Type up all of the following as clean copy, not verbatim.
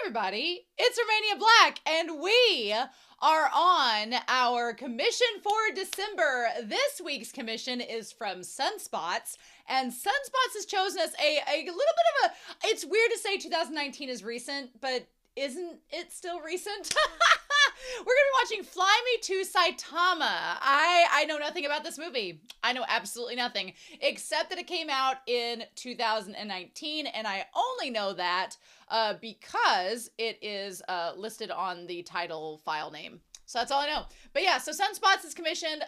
everybody, it's Romania Black, and we are on our commission for December. This week's commission is from Sunspots, and Sunspots has chosen us a little bit of a, it's weird to say 2019 is recent, but isn't it still recent? We're gonna be watching Fly Me to Saitama. I know nothing about this movie. I know absolutely nothing, except that it came out in 2019, and I only know that because it is listed on the title file name. So that's all I know. But yeah, so Sunspots has commissioned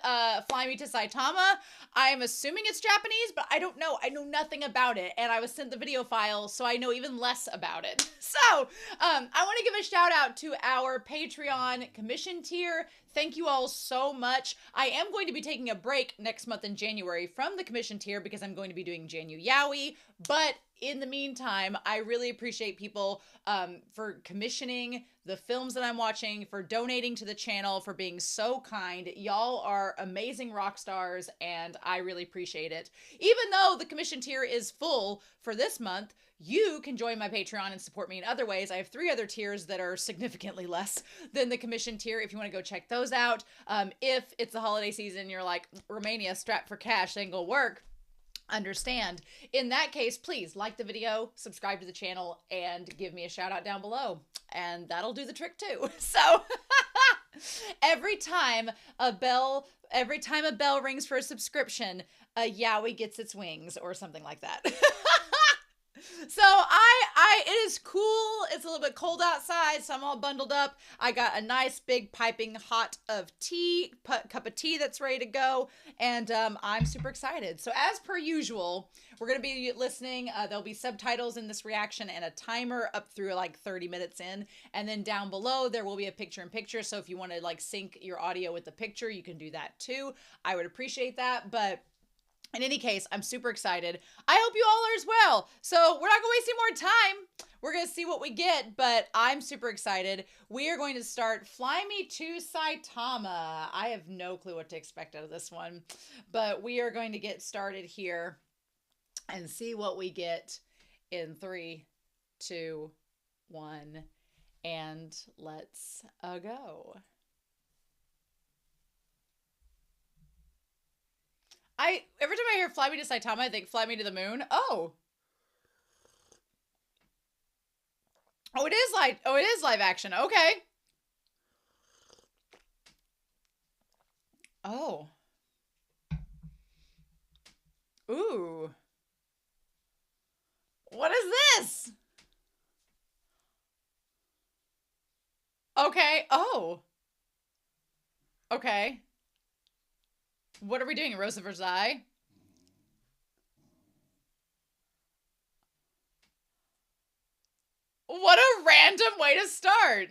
Fly Me to Saitama. I am assuming it's Japanese, but I don't know. I know nothing about it. And I was sent the video file, so I know even less about it. So I want to give a shout out to our Patreon commission tier. Thank you all so much. I am going to be taking a break next month in January from the commission tier because I'm going to be doing Janu Yowie. But in the meantime, I really appreciate people for commissioning the films that I'm watching, for donating to the channel, for being so kind. Y'all are amazing rock stars, and I really appreciate it. Even though the commission tier is full for this month, you can join my Patreon and support me in other ways. I have 3 other tiers that are significantly less than the commission tier if you want to go check those out. If it's the holiday season, you're like, Romania, strapped for cash, ain't gonna work. Understand. In that case, please like the video, subscribe to the channel, and give me a shout out down below. And that'll do the trick too. So every time a bell rings for a subscription, a Yowie gets its wings or something like that. So it is cool. It's a little bit cold outside, so I'm all bundled up. I got a nice big piping hot of tea, cup of tea that's ready to go, and I'm super excited. So as per usual, we're going to be listening. There'll be subtitles in this reaction and a timer up through like 30 minutes in, and then down below there will be a picture-in-picture, so if you want to like sync your audio with the picture, you can do that too. I would appreciate that, but in any case, I'm super excited. I hope you all are as well. So we're not going to waste any more time. We're going to see what we get, but I'm super excited. We are going to start Fly Me to Saitama. I have no clue what to expect out of this one, but we are going to get started here and see what we get in 3, 2, 1, and let's go. Every time I hear Fly Me to Saitama, I think Fly Me to the Moon. Oh, it is live action. Okay. Oh. Ooh. What is this? Okay. Oh. Okay. What are we doing? Rose of Versailles? What a random way to start.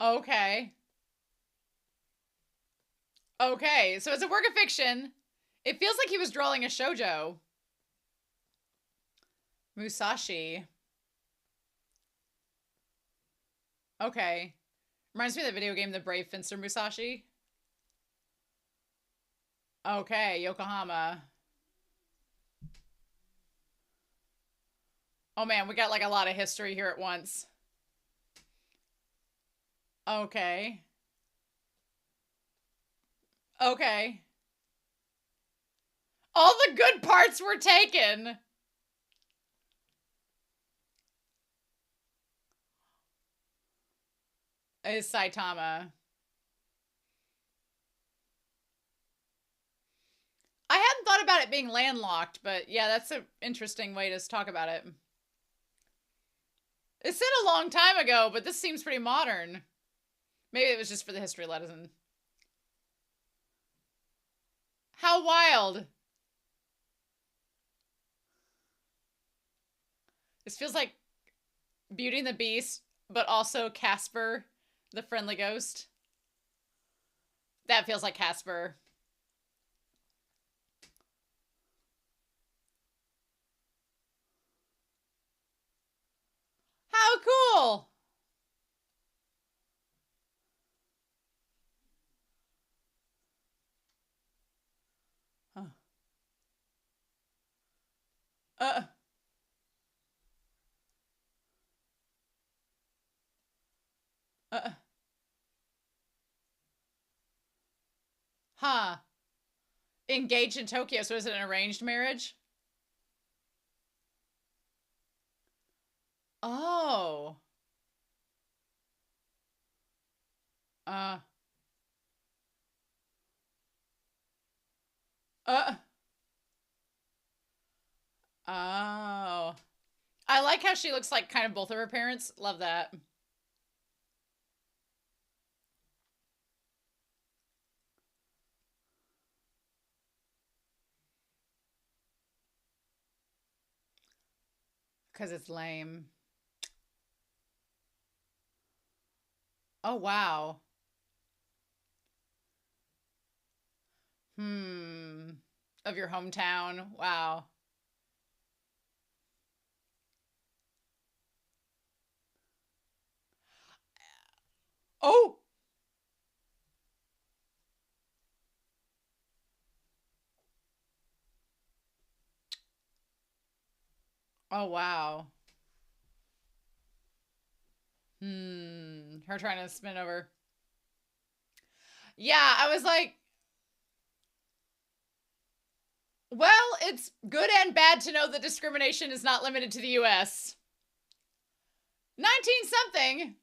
Okay. Okay, so it's a work of fiction. It feels like he was drawing a shoujo. Musashi. Okay. Reminds me of the video game The Brave Fencer Musashi. Okay, Yokohama. Oh man, we got like a lot of history here at once. Okay. Okay. All the good parts were taken. Is Saitama. I hadn't thought about it being landlocked, but yeah, that's an interesting way to talk about it. It said a long time ago, but this seems pretty modern. Maybe it was just for the history lesson. How wild. This feels like Beauty and the Beast, but also Casper, the friendly ghost. That feels like Casper. How cool! Uh, uh, huh. Engaged in Tokyo, so is it an arranged marriage? Oh. Uh, uh, oh. I like how she looks like kind of both of her parents. Love that. Because it's lame. Oh, wow. Hmm. Of your hometown. Wow. Oh. Oh, wow. Her trying to spin over. Yeah, I was like, well, it's good and bad to know that discrimination is not limited to the US. 19 something.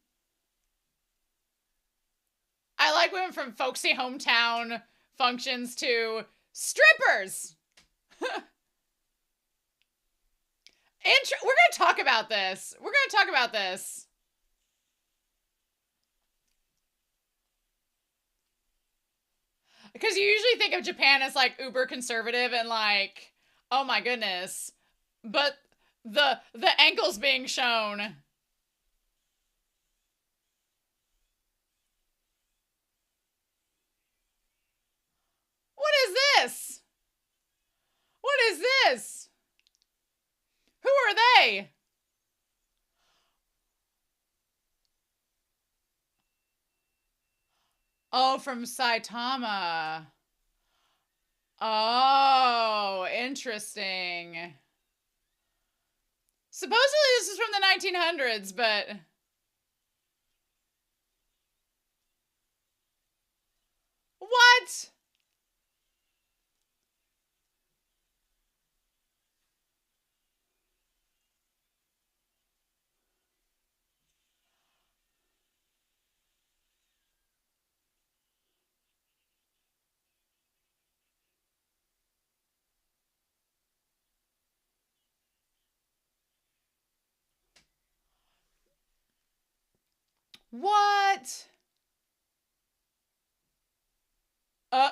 I like women from folksy hometown functions to strippers. We're going to talk about this. We're going to talk about this. Because you usually think of Japan as like uber conservative and like, oh my goodness. But the ankles being shown. What is this? What is this? Who are they? Oh, from Saitama. Oh, interesting. Supposedly this is from the 1900s, but what? What? Uh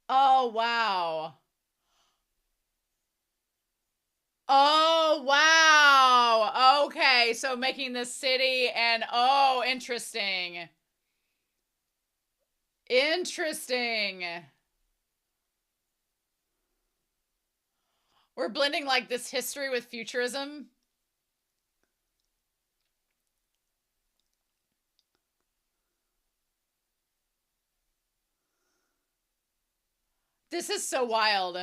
oh, wow. Oh, wow. Okay, so making the city and oh, interesting. Interesting. We're blending like this history with futurism. This is so wild.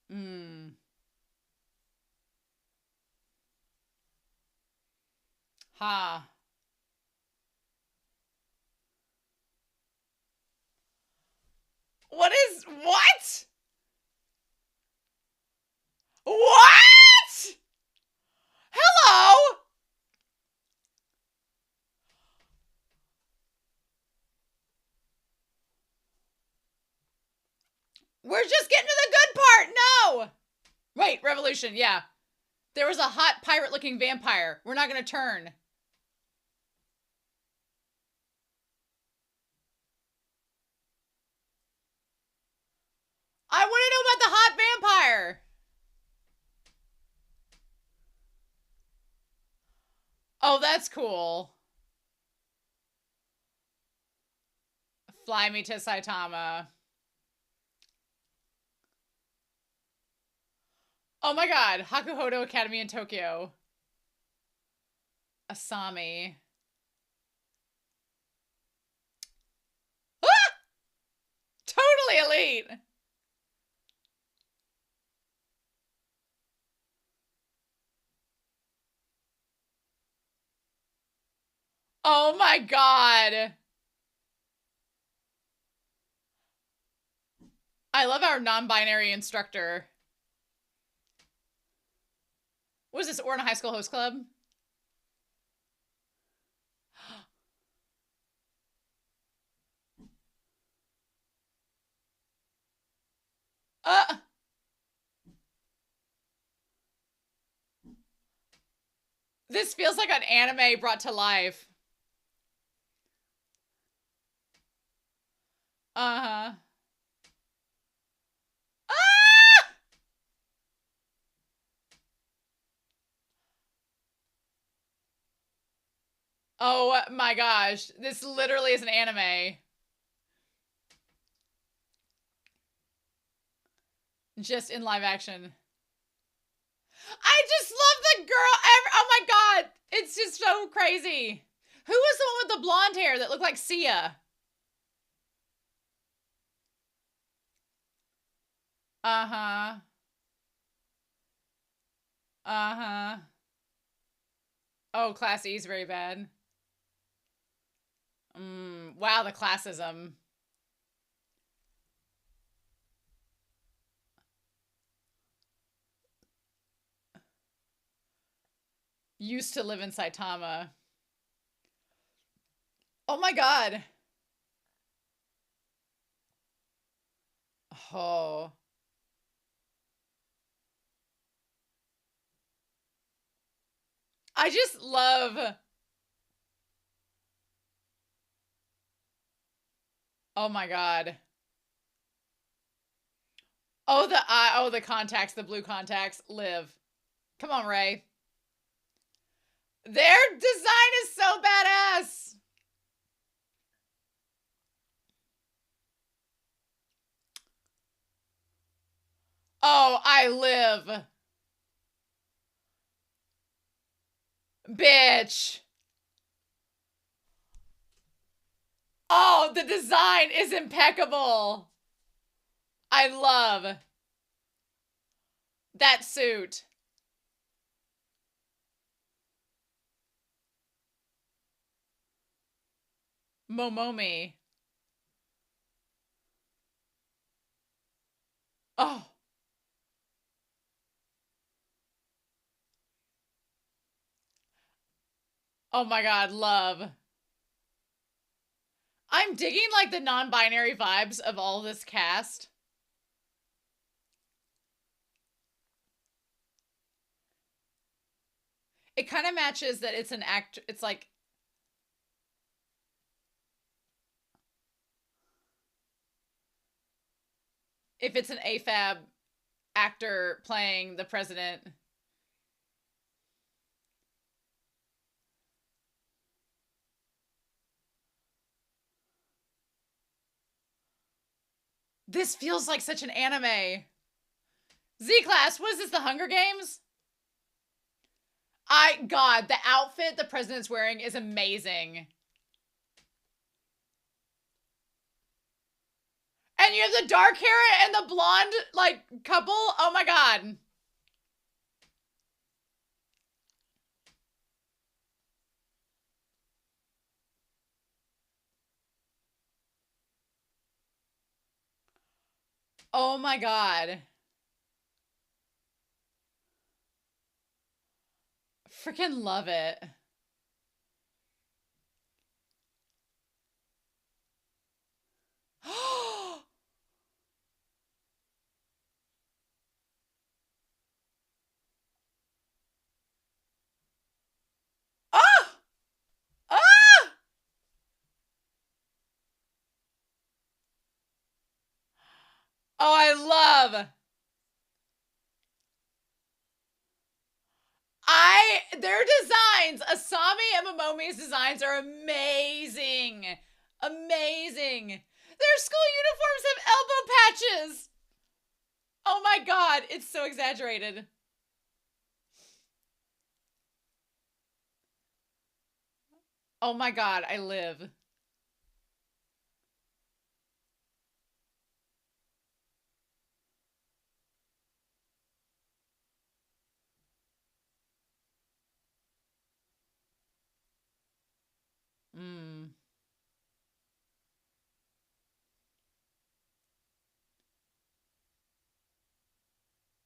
Hmm. Ha. What is what? What? Hello? We're just getting to the good part. No. Wait, revolution. Yeah. There was a hot pirate looking vampire. We're not going to turn. I want to know about the hot vampire. Oh, that's cool. Fly me to Saitama. Oh my god. Hakuhodo Academy in Tokyo. Asami. Ah! Totally elite. Oh my god. I love our non-binary instructor. What is this, Orna High School Host Club? Uh, this feels like an anime brought to life. Uh-huh. Ah! Oh my gosh. This literally is an anime. Just in live action. I just love the girl. Oh my god. It's just so crazy. Who was the one with the blonde hair that looked like Sia? Uh-huh. Uh-huh. Oh, Class E is very bad. Wow, the classism. Used to live in Saitama. Oh my god. Oh. I just love... Oh my god. Oh, the contacts, the blue contacts. Live. Come on, Ray. Their design is so badass. Oh, I live. Bitch. Oh, the design is impeccable. I love that suit. Momomi. Oh. Oh my god, love. I'm digging like the non-binary vibes of all this cast. It kind of matches that it's an act. It's like if it's an AFAB actor playing the president. This feels like such an anime. Z-Class, what is this, the Hunger Games? God, the outfit the president's wearing is amazing. And you have the dark hair and the blonde, like, couple. Oh my god. Oh my god. Freaking love it. Oh! Ah! Oh, I love. Their designs, Asami and Momomi's designs are amazing. Amazing. Their school uniforms have elbow patches. Oh Oh my god, it's so exaggerated. Oh my god, I live. Mm.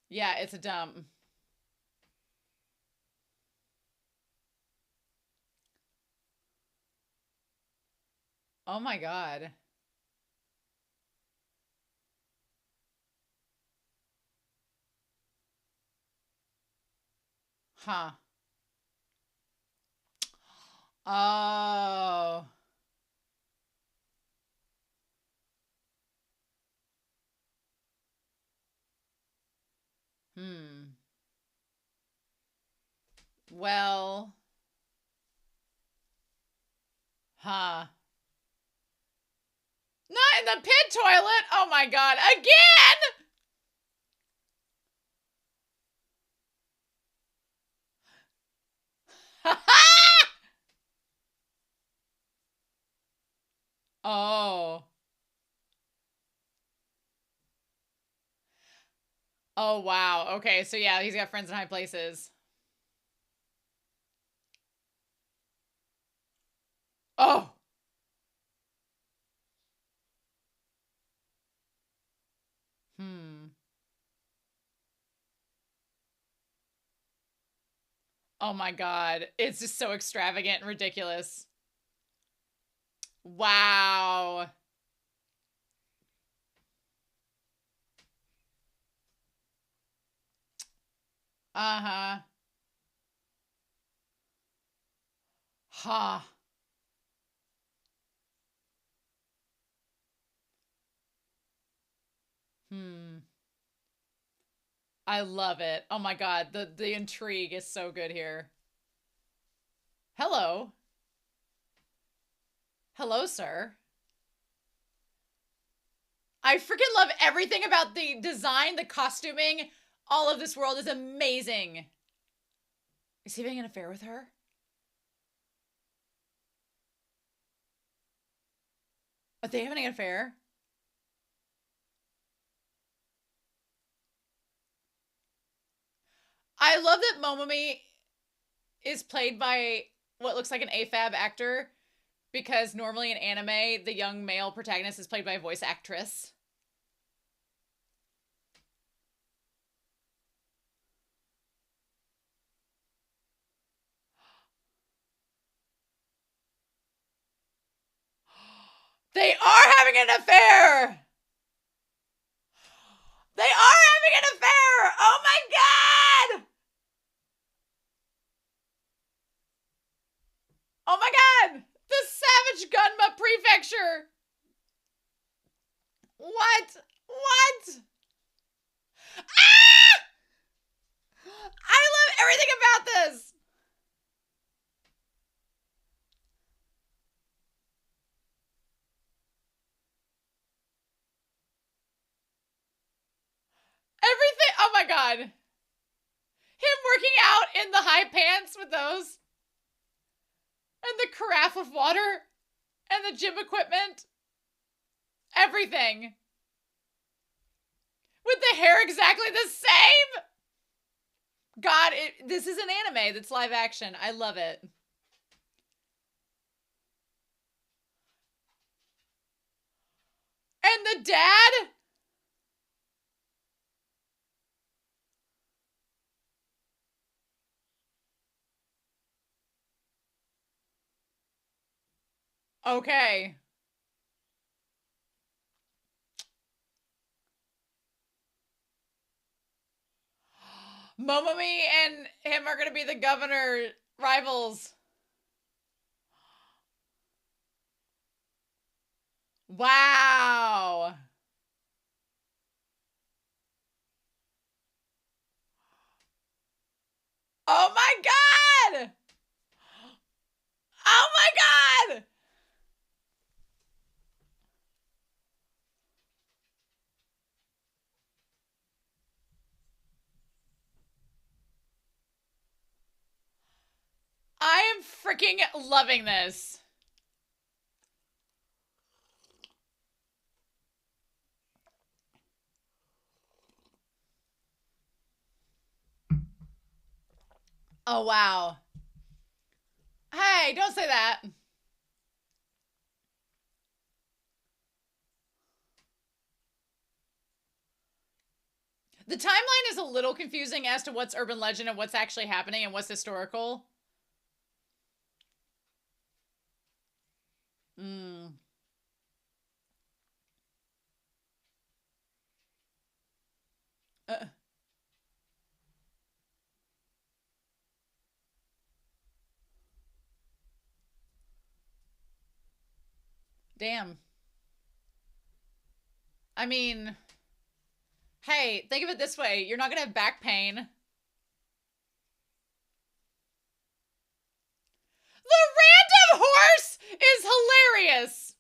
Yeah, it's a dump. Oh my god. Huh. Oh. Hmm. Well. Huh. Not in the pit toilet! Oh my god. Again! Oh. Oh, wow. Okay, so yeah, he's got friends in high places. Oh. Hmm. Oh my god. It's just so extravagant and ridiculous. Wow. Uh-huh. Huh. Hmm. I love it. Oh my god, the intrigue is so good here. Hello. Hello, sir. I freaking love everything about the design, the costuming. All of this world is amazing. Is he having an affair with her? Are they having an affair? I love that Momomi is played by what looks like an AFAB actor because normally in anime, the young male protagonist is played by a voice actress. They are having an affair! They are having an affair! Oh my god! Oh my god! The Savage Gunma Prefecture! What? What? Ah! I love everything about this! Everything. Oh my god. Him working out in the high pants with those. And the carafe of water. And the gym equipment. Everything. With the hair exactly the same. God, this is an anime that's live action. I love it. And the dad? Okay. Momomi and him are going to be the governor rivals. Wow. Oh my god! Oh my god! freaking loving this. Oh, wow. Hey, don't say that. The timeline is a little confusing as to what's urban legend and what's actually happening and what's historical. Hmm. Uh, damn. I mean, hey, think of it this way. You're not going to have back pain. The random horse is hilarious.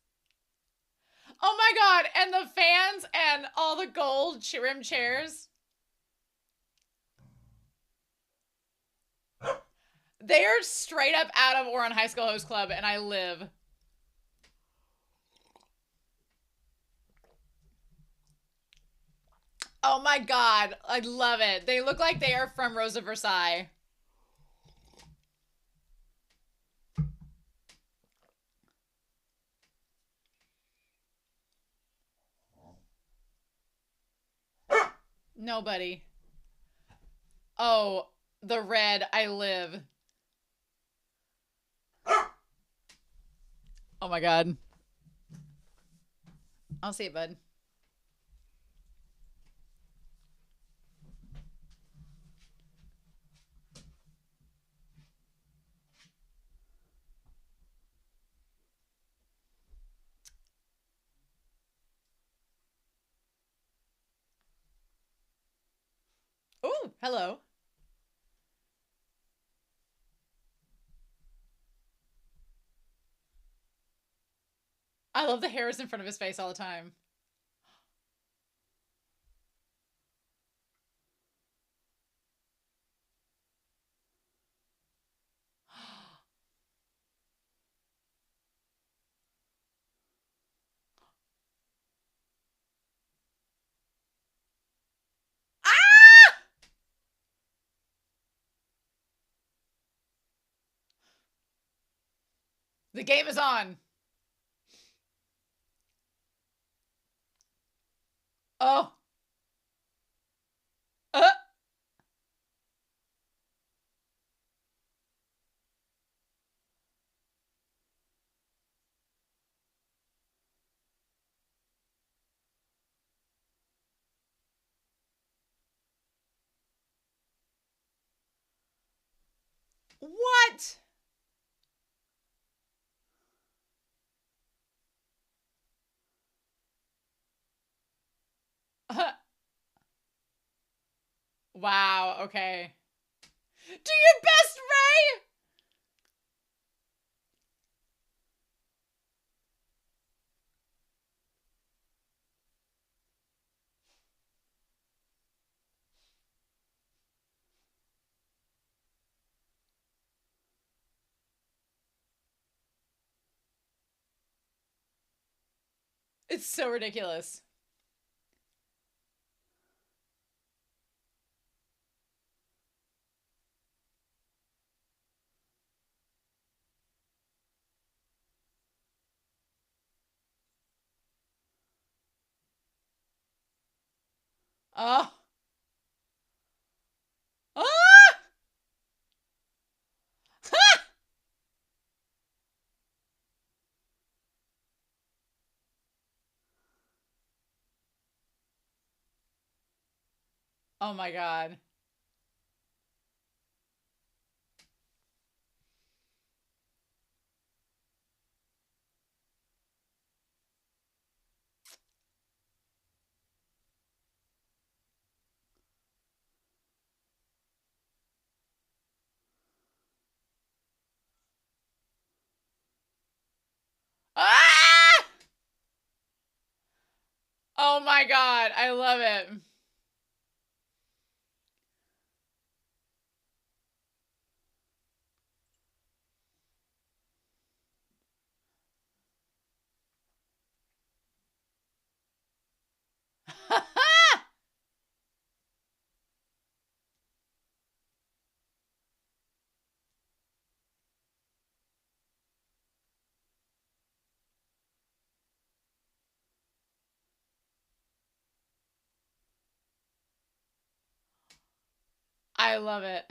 Oh my god, and the fans and all the gold rim chairs. They are straight up out of Ouran High School Host Club, and I live. Oh my god, I love it. They look like they are from Rosa Versailles. Nobody. Oh, the red, I live. Oh my god. I'll see it, bud. Ooh, hello. I love the hairs in front of his face all the time. Ah! The game is on. Oh. Uh. What? Wow, okay. Do your best, Ray! It's so ridiculous. Oh. Ah! Oh my god. Ah! Oh my god, I love it. I love it.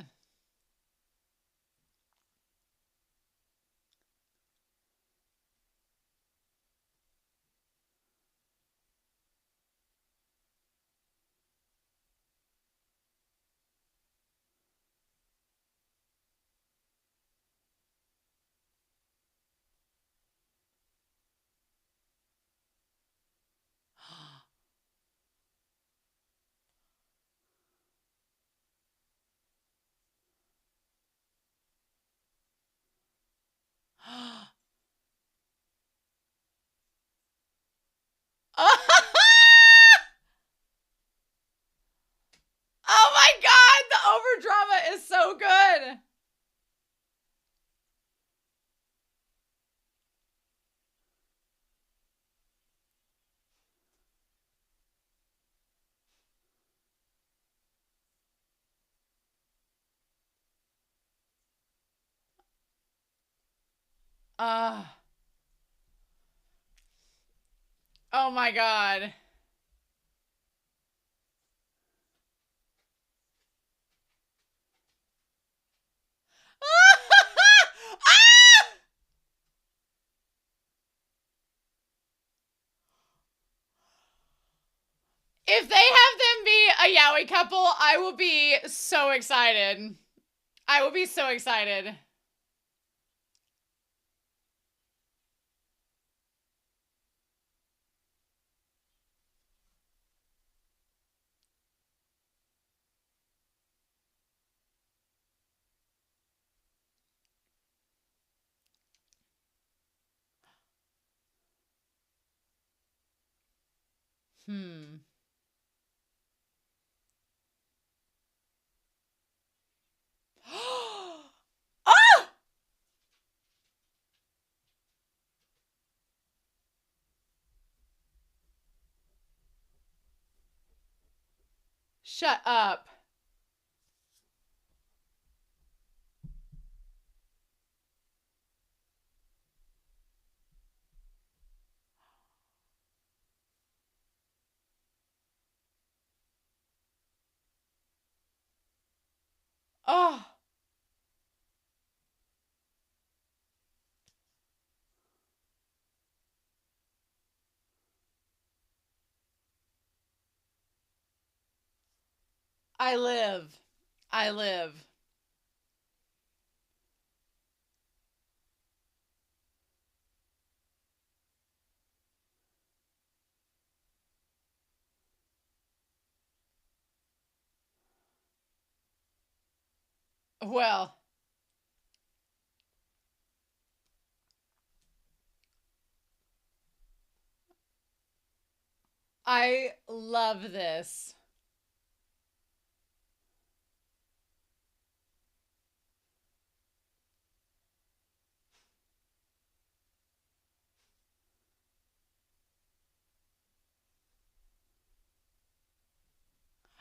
Oh my god, the over drama is so good. Uh, oh my god. If they have them be a yaoi couple, I will be so excited. I will be so excited. Hmm. Oh! Shut up. Oh, I live. I live. Well, I love this.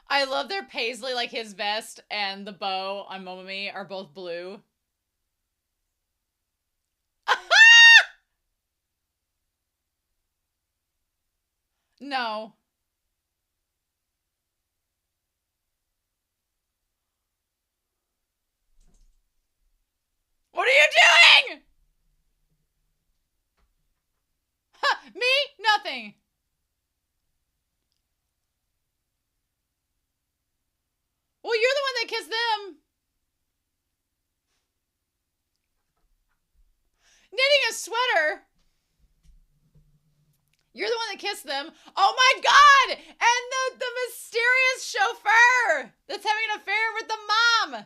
I love their paisley, like his vest and the bow on Momomi are both blue. No. What are you doing? Me? Nothing. Well, you're the one that kissed them. Knitting a sweater. You're the one that kissed them. Oh my god! And the mysterious chauffeur that's having an affair with the mom.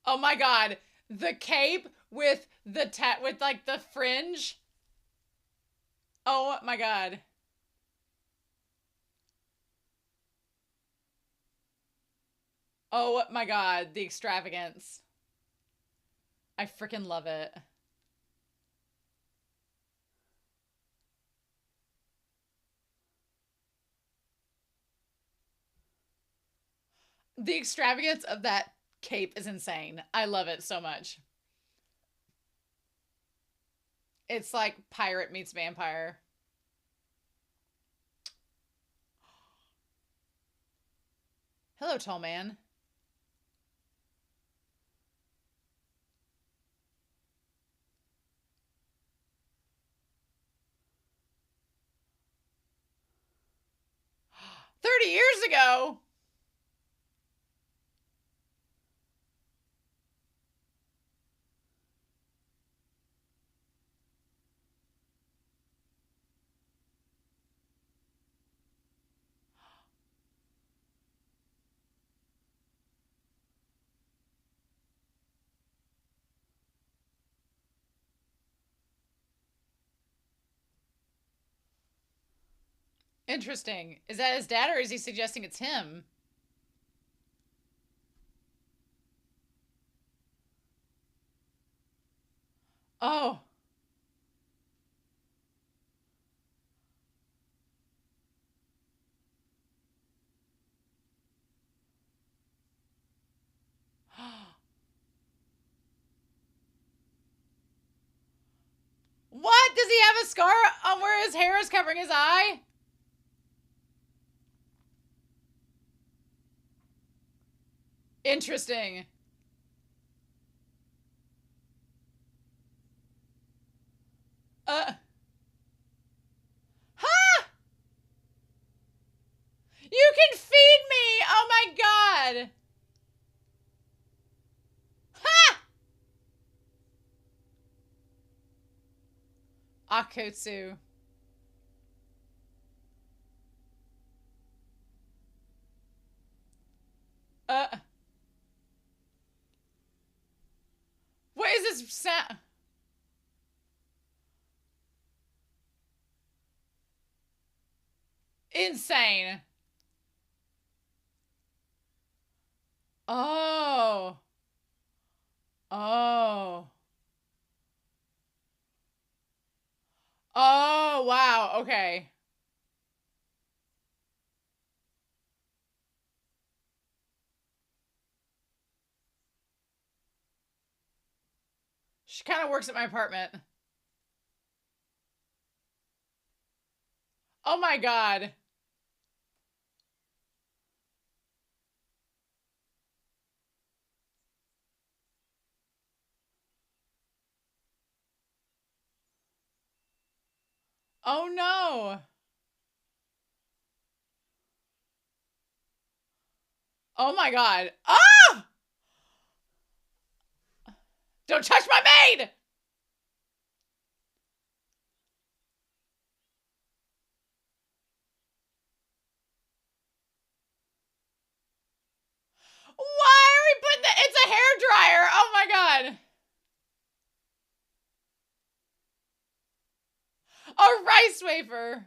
Oh my god. The cape with the with like the fringe. Oh my god. Oh my god, the extravagance. I freaking love it. The extravagance of that cape is insane. I love it so much. It's like pirate meets vampire. Hello, tall man. $30 years ago. Interesting. Is that his dad, or is he suggesting it's him? Oh. What? Does he have a scar on where his hair is covering his eye? Interesting. Ha! You can feed me! Oh my god! Ha! Akotsu. Uh. What is this sound? Insane. Oh. Oh. Oh, wow. Okay. She kind of works at my apartment. Oh my god. Oh no. Oh my god. Ah! Don't touch my maid! Why are we putting that? It's a hair dryer. Oh my god. A rice wafer.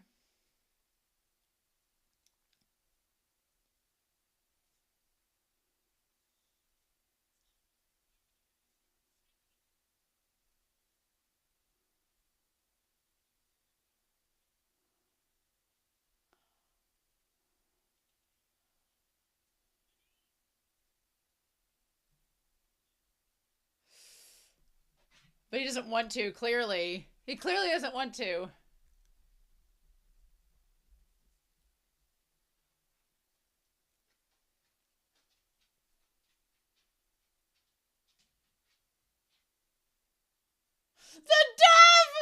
But he doesn't want to, clearly. He clearly doesn't want to. The dove!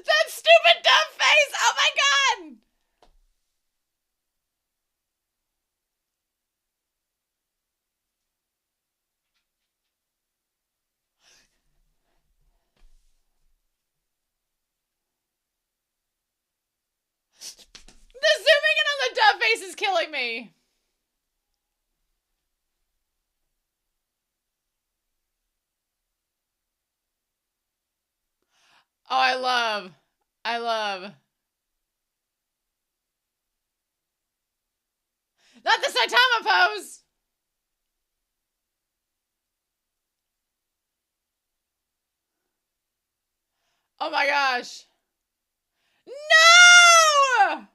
That stupid dove face! Oh my god! The zooming in on the dove face is killing me. Oh, I love. Not the Saitama pose! Oh my gosh. No!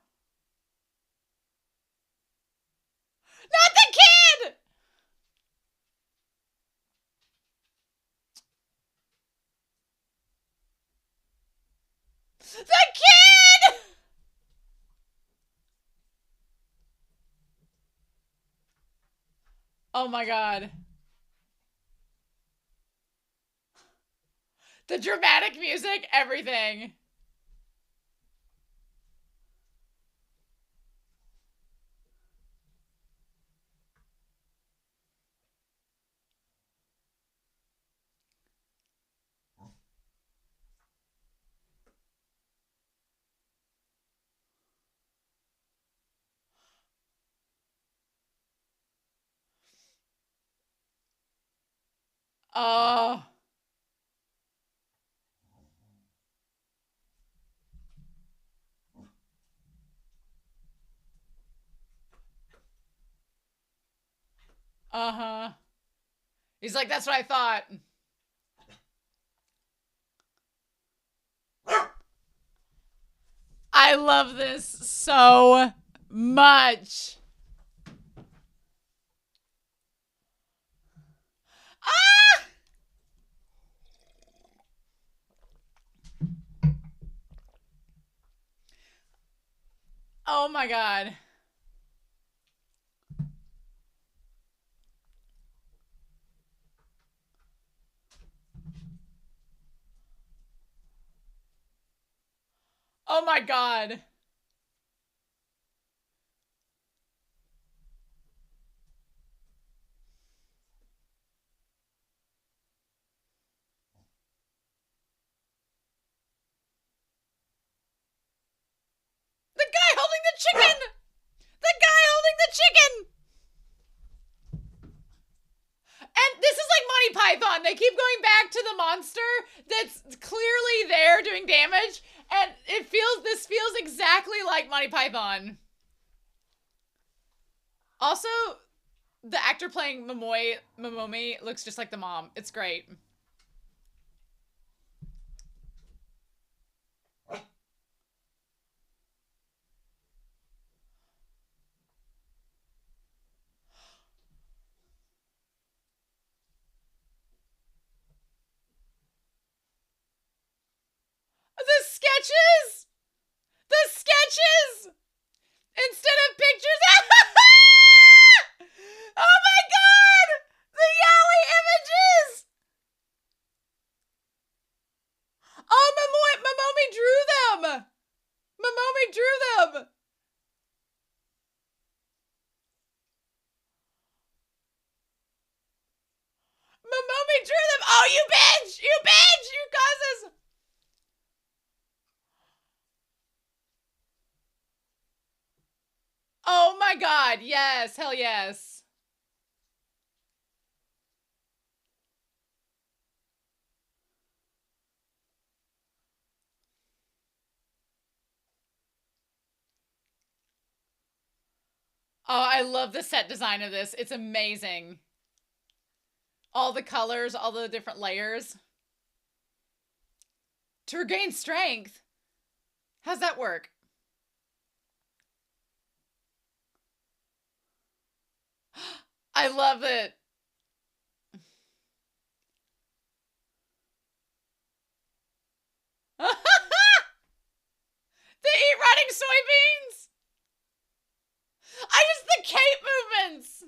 Not the kid! Oh my god. The dramatic music, everything. Oh. Uh-huh. He's like, that's what I thought. I love this so much. Ah! Oh my god. Oh my god. The guy holding the chicken! The guy holding the chicken! And this is like Monty Python. They keep going back to the monster that's clearly there doing damage. And this feels exactly like Monty Python. Also, the actor playing Momomi looks just like the mom. It's great. The sketches! The sketches! Instead of pictures. Oh my god! The yaoi images! Oh, Momomi drew them! Momomi drew them! Momomi drew them! Oh, you bitch! You bitch! You causes! Oh my god, yes, hell yes. Oh, I love the set design of this. It's amazing. All the colors, all the different layers. To regain strength? How's that work? I love it. They eat rotting soybeans? The cape movements.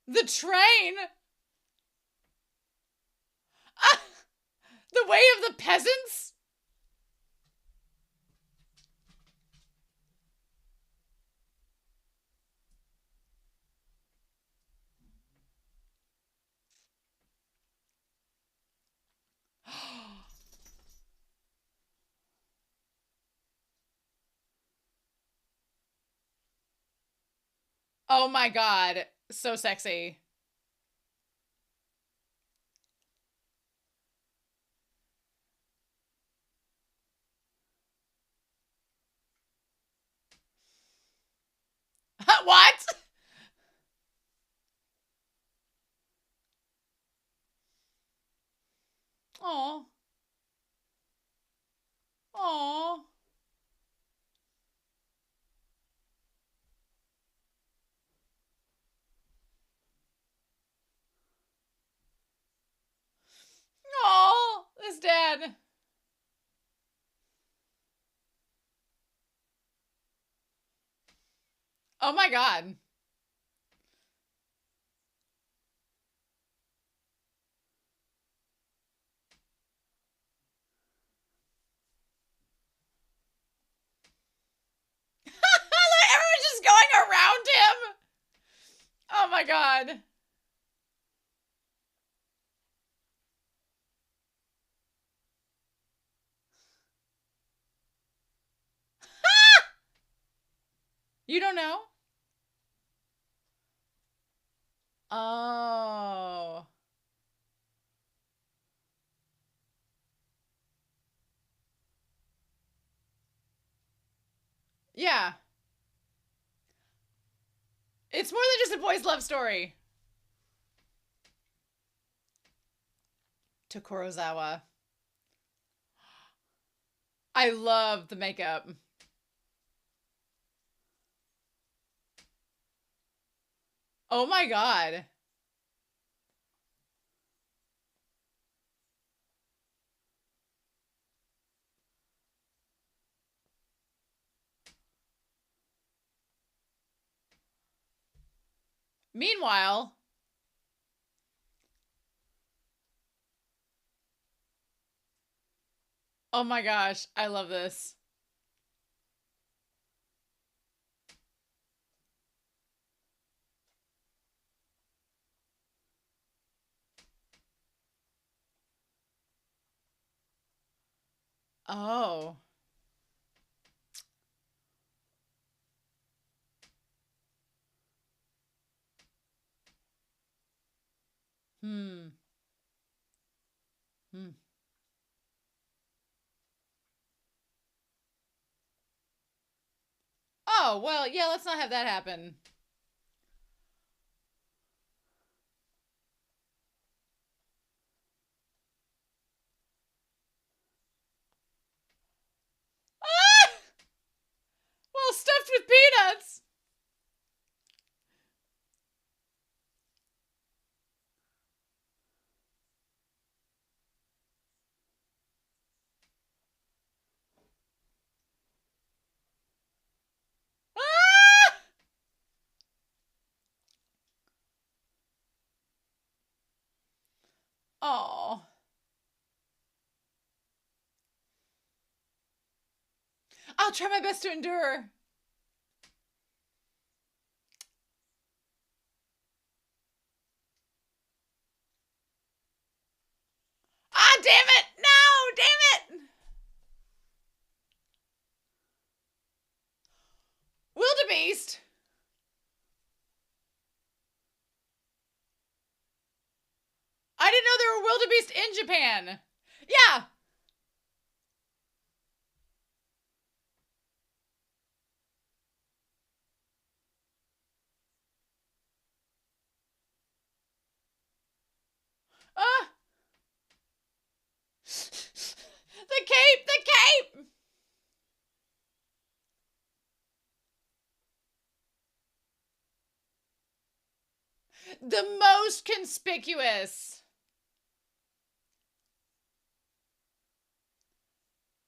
The train. The way of the peasants. Oh my god. So sexy. What? Aw. Aw. Aw. His dad. Oh my god. my god. You don't know? Oh. Yeah. It's more than just a boys' love story. To Kurosawa. I love the makeup. Oh my god. Meanwhile, oh my gosh, I love this. Oh. Hmm. Hmm. Oh, well, yeah, let's not have that happen. Ah! Well, stuffed with peanuts. Ah! Oh. I'll try my best to endure. Ah, damn it! No, damn it! Wildebeest. I didn't know there were wildebeest in Japan. Yeah. Ah. The cape, the cape. The most conspicuous.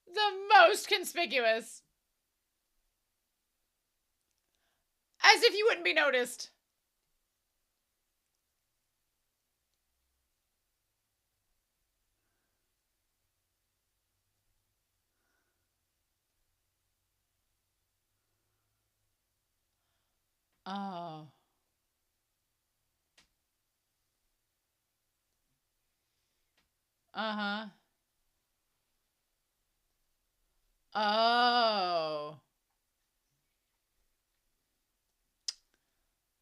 The most conspicuous. As if you wouldn't be noticed. Oh. Uh-huh. Oh.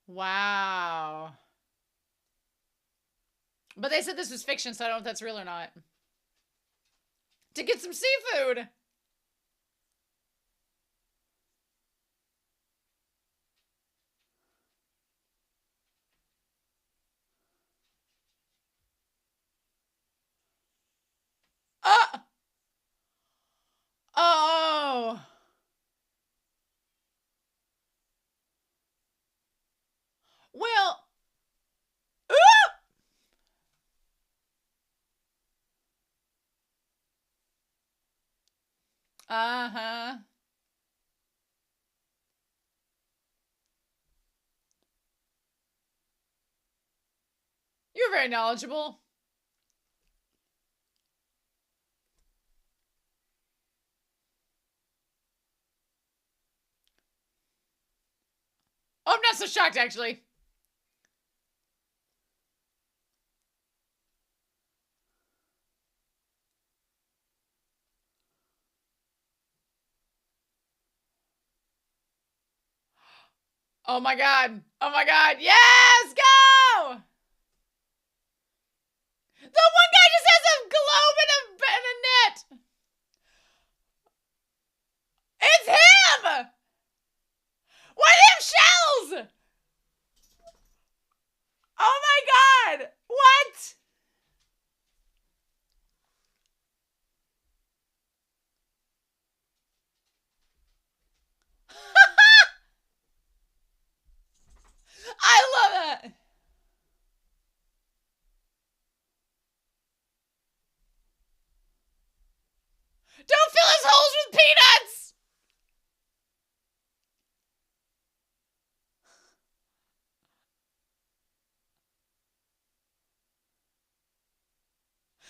Wow. But they said this was fiction, so I don't know if that's real or not. To get some seafood. Uh. Oh. Well. Ooh! Uh-huh. You're very knowledgeable. Oh, I'm not so shocked, actually. Oh my god. Oh my god. Yes! Go! The one guy just has a globe and a net. It's him! Why do they have shells? Oh my god! What? I love that. Don't fill his holes with peanuts!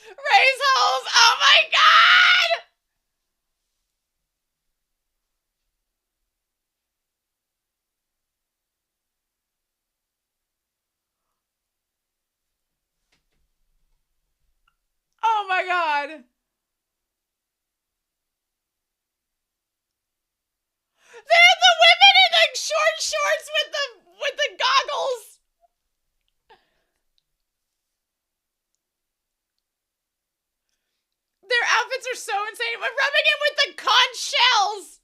Raise holes! Oh my god! Oh my god! They have the women in like short shorts with the goggles. Their outfits are so insane. We're rubbing it with the conch shells.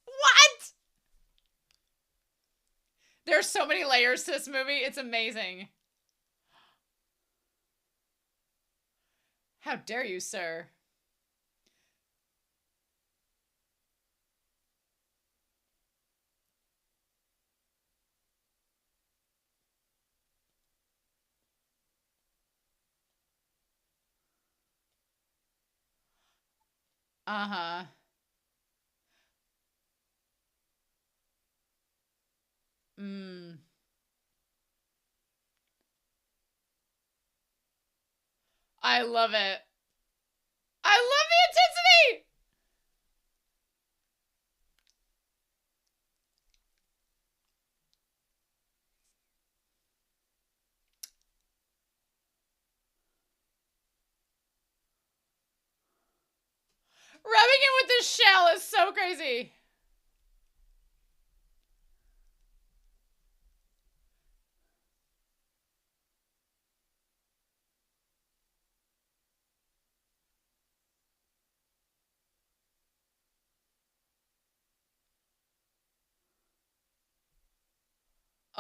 What? There's so many layers to this movie. It's amazing. How dare you, sir? Uh-huh. Mm. I love it. I love the intensity! Rubbing it with the shell is so crazy.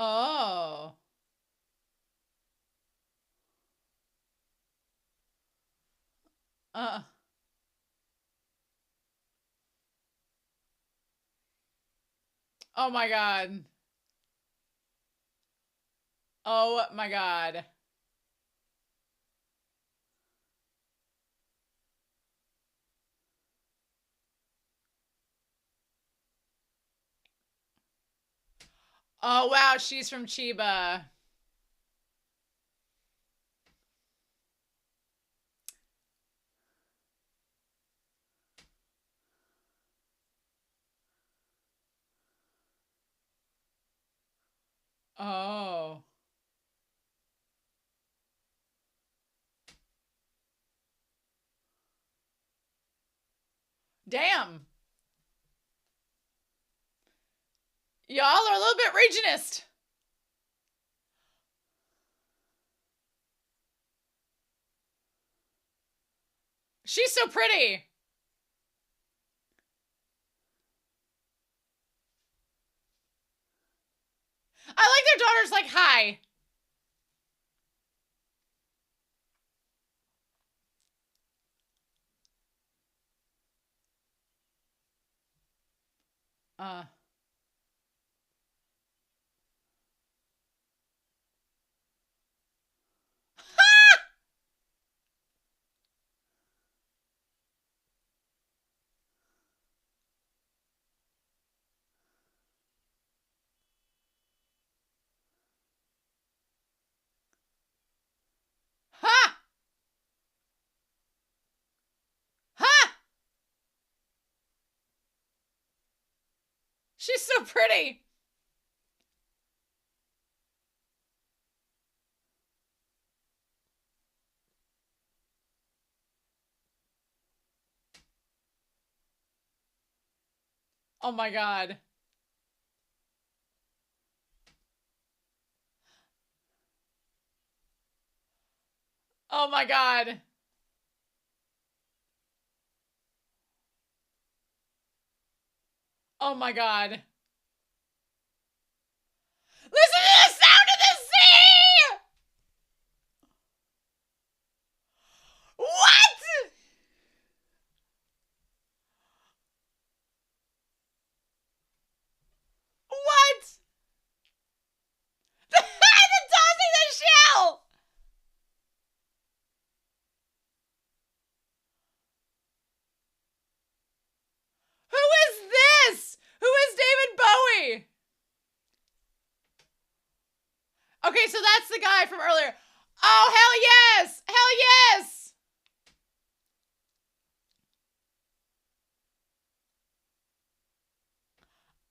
Oh. Uh. Oh my god. Oh my god. Oh wow, she's from Chiba. Oh. Damn. Y'all are a little bit regionist. She's so pretty. I like their daughter's like, hi. Uh. Ha! Ha! She's so pretty. Oh my god. Oh my God. Oh my God. Listen to the sound of the sea! What? What? The tossing the shell! Who is this? Who is David Bowie? Okay, so that's the guy from earlier. Oh, hell yes! Hell yes!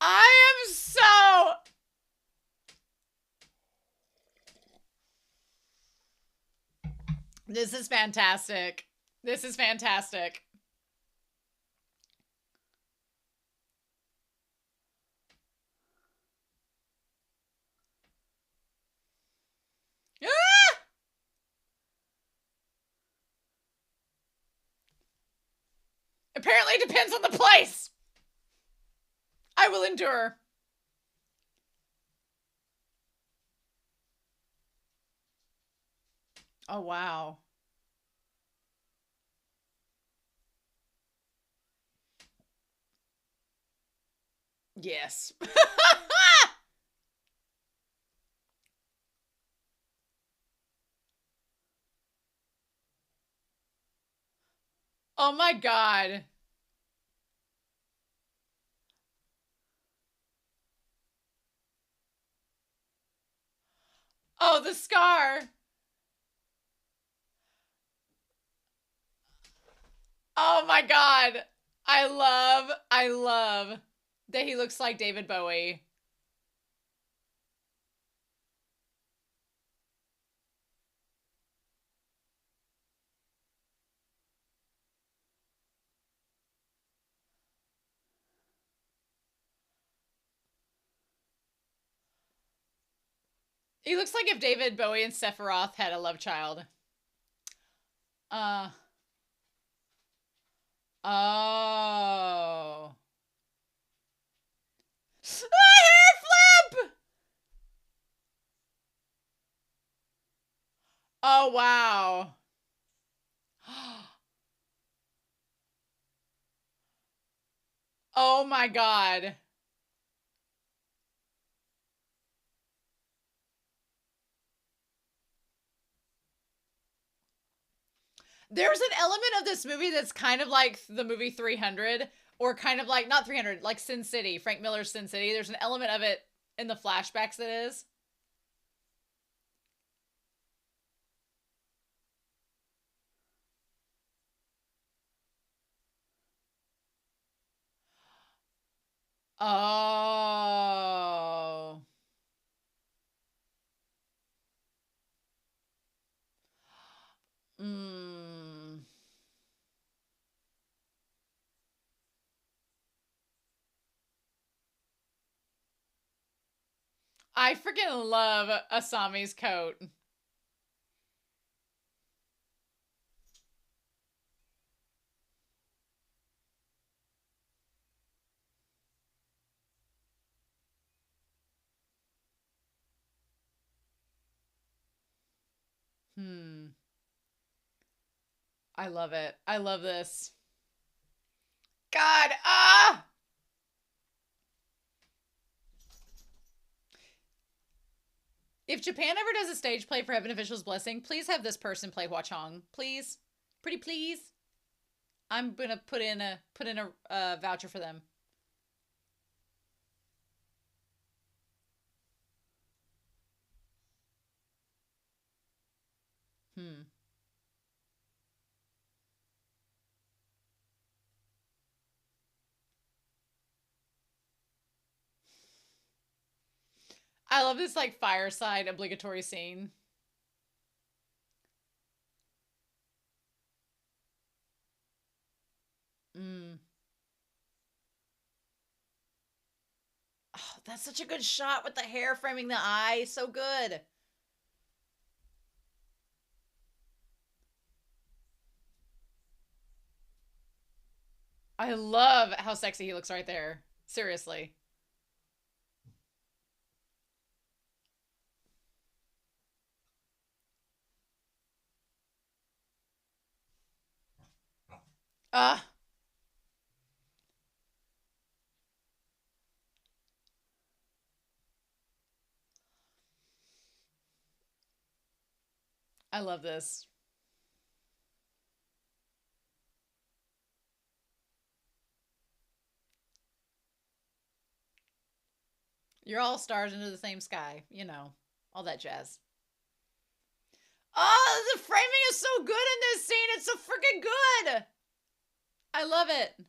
I am so... This is fantastic. This is fantastic. Ah! Apparently it depends on the place. I will endure. Oh, wow. Yes. Oh my God. Oh, the scar. Oh my God. I love that he looks like David Bowie. He looks like if David Bowie and Sephiroth had a love child. Uh. Oh. A hair flip! Oh, wow. Oh my God. There's an element of this movie that's kind of like the movie 300, or kind of like, not 300, like Sin City, Frank Miller's Sin City. There's an element of it in the flashbacks that is. Oh. Mm. I freaking love Asami's coat. Hmm. I love it. I love this. God, ah! If Japan ever does a stage play for Heaven Official's Blessing, please have this person play Hua Chong. Please. Pretty please. I'm gonna put in a voucher for them. Hmm. I love this like fireside obligatory scene. Mm. Oh, that's such a good shot with the hair framing the eye. So good. I love how sexy he looks right there. Seriously. Ah, I love this. You're all stars into the same sky, you know, all that jazz. Oh, the framing is so good in this scene. It's so freaking good. I love it.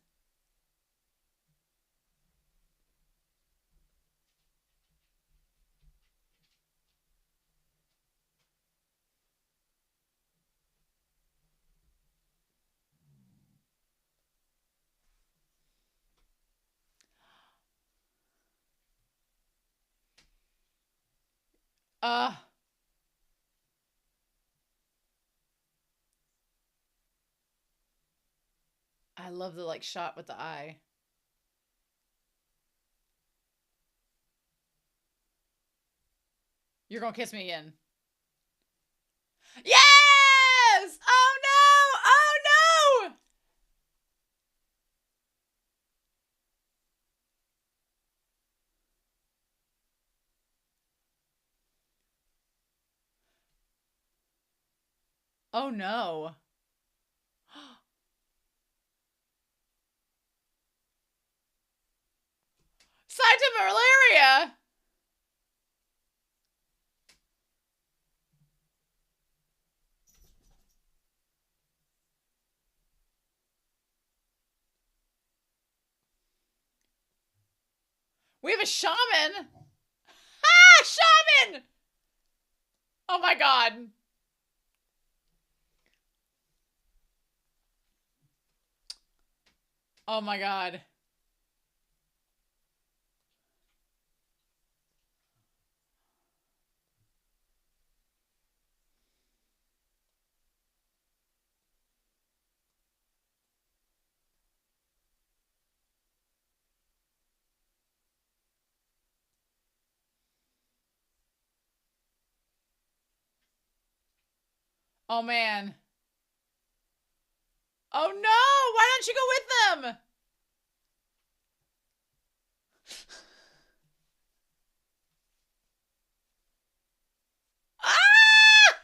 Uh, I love the like shot with the eye. You're gonna kiss me again. Yes! Oh no! Oh no! Oh no. Saitama malaria! We have a shaman! Ah! Shaman! Oh my god. Oh my god. Oh man. Oh no! Why don't you go with them? Ah!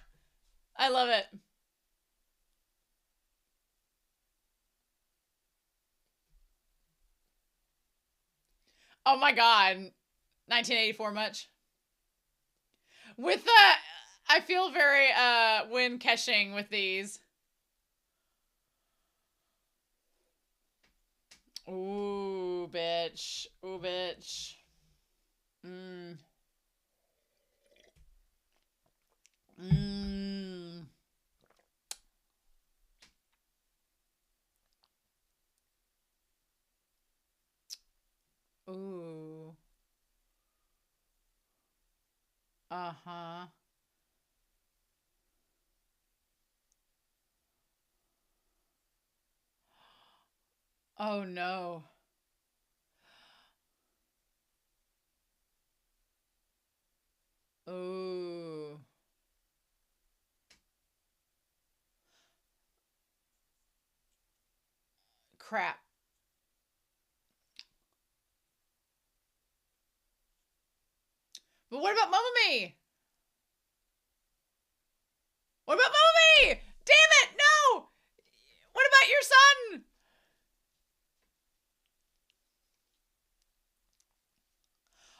I love it. Oh my god. 1984 much? With the I feel very Win Keshing with these. Ooh, bitch. Ooh, bitch. Mmm. Mmm. Ooh. Uh-huh. Oh no. Ooh. Crap. But what about Mommy? What about Mommy? Damn it, no! What about your son?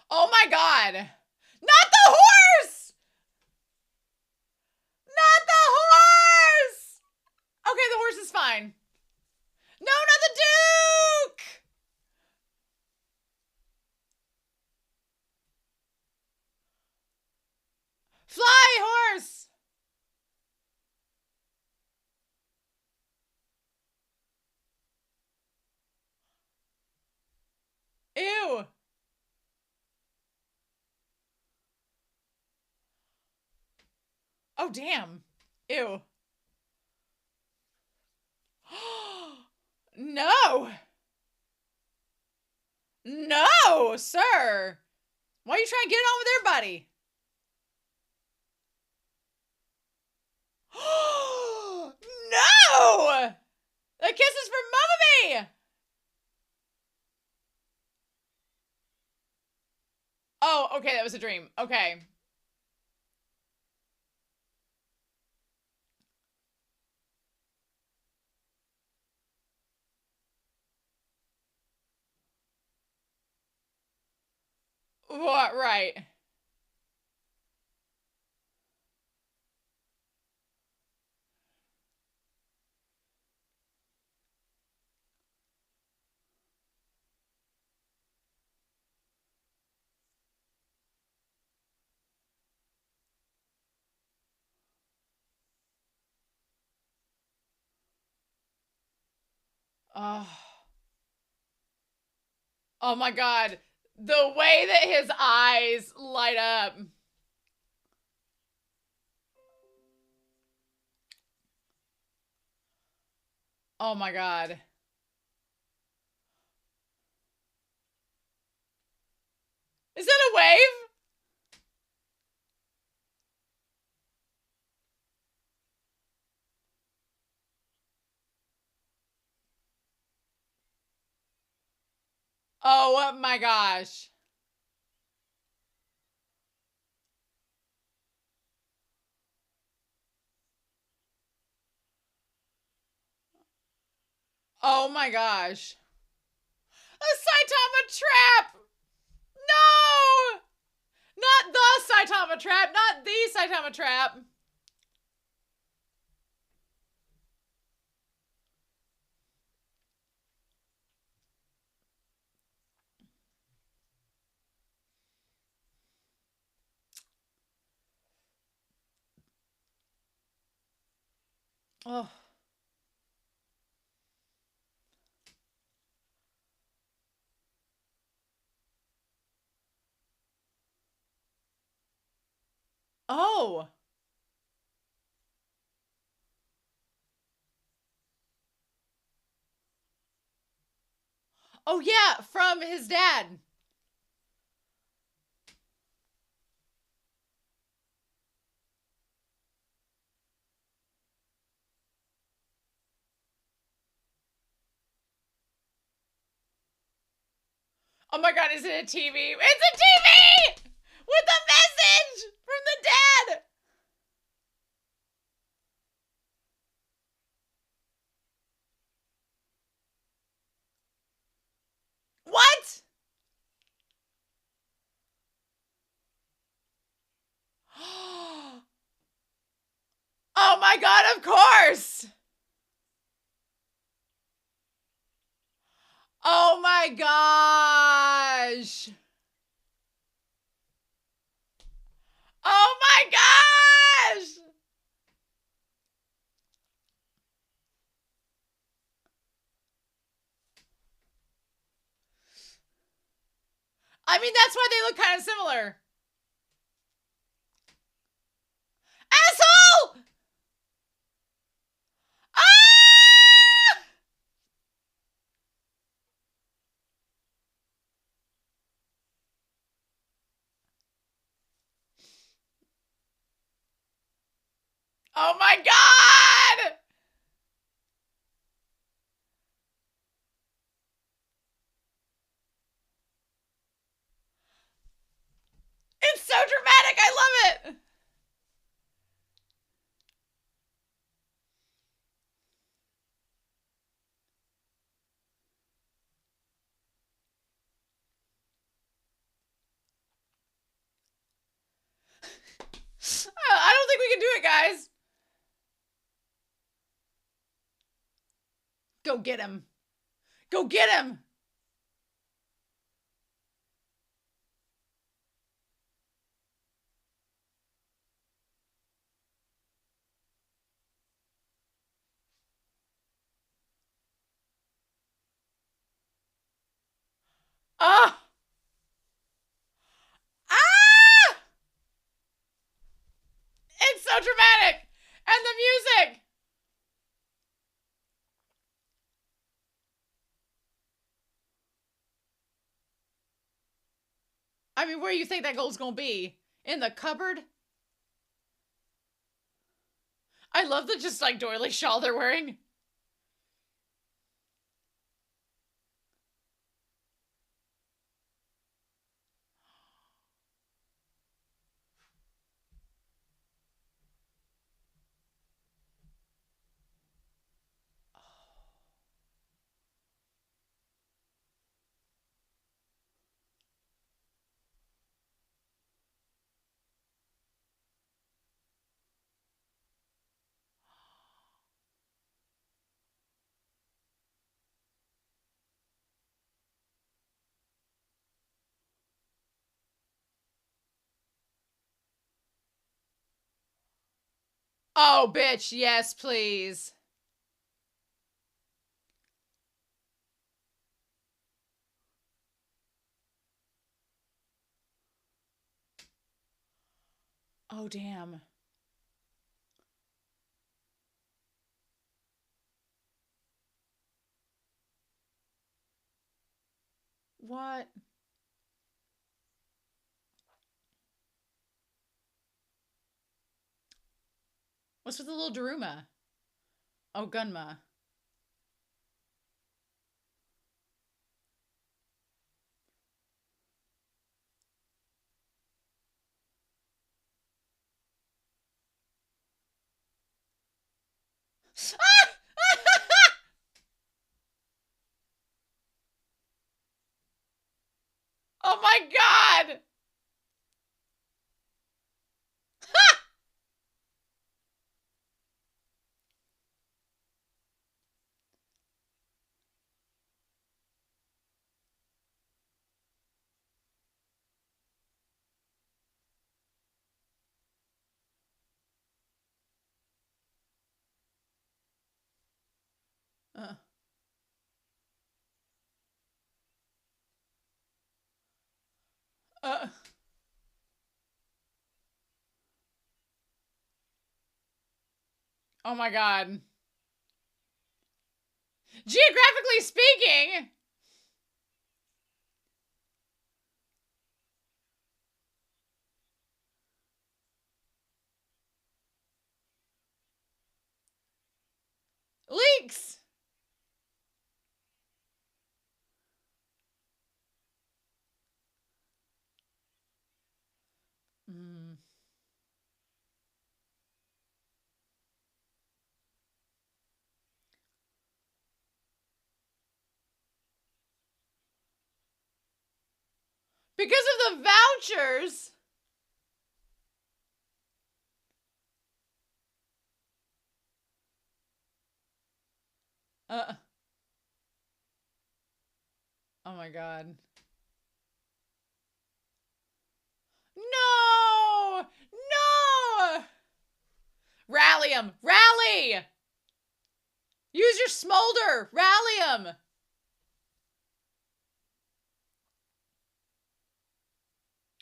Oh my god. Not the horse! Not the horse! Okay, the horse is fine. No, not the Duke! Fly, horse! Ew. Oh, damn. Ew. No. No, sir. Why are you trying to get on with everybody? No! The kiss is for Mamma Me! Oh, okay, that was a dream. Okay. What? Right. Oh. Oh my god. The way that his eyes light up. Oh my god. Is that a wave? Oh my gosh. Oh my gosh. A Saitama trap! No! Not the Saitama trap, not the Saitama trap. Oh. Oh. Oh yeah, from his dad. Oh my god, is it a TV? It's a TV! With a message from the dad! What? Oh my god, of course! Oh my gosh! Oh my gosh! I mean, that's why they look kind of similar. Asshole! Ah! Oh my god! It's so dramatic. I love it. I don't think we can do it, guys. Go get him. Go get him. Ah! Ah! It's so dramatic. And the music. I mean, where do you think that gold's gonna be? In the cupboard? I love the just like doily shawl they're wearing. Oh, bitch, yes, please. Oh, damn. What? What's with the little Daruma? Oh, Gunma. Oh my god! Uh, uh. Oh my god. Geographically speaking... Leaks! Mm. Because of the vouchers! Uh... Oh my god. No! No! Rally him! Rally! Use your smolder! Rally him!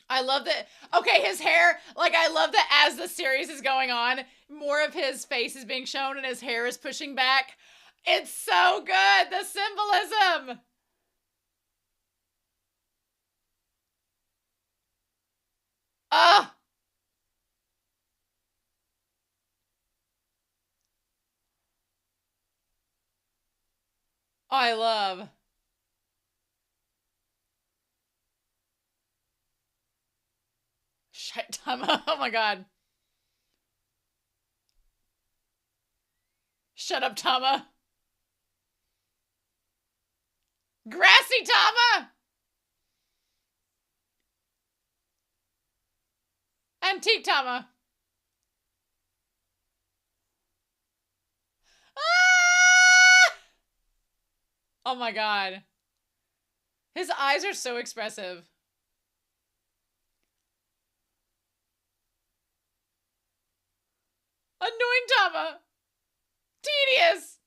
I love that. Okay, his hair, like, I love that as the series is going on, more of his face is being shown and his hair is pushing back. It's so good! The symbolism! Ah! I love. Saitama. Oh my god. Shut up, Tama. Grassy Tama! Antique Tama. Ah! Oh my god. His eyes are so expressive. Annoying Tama. Tedious.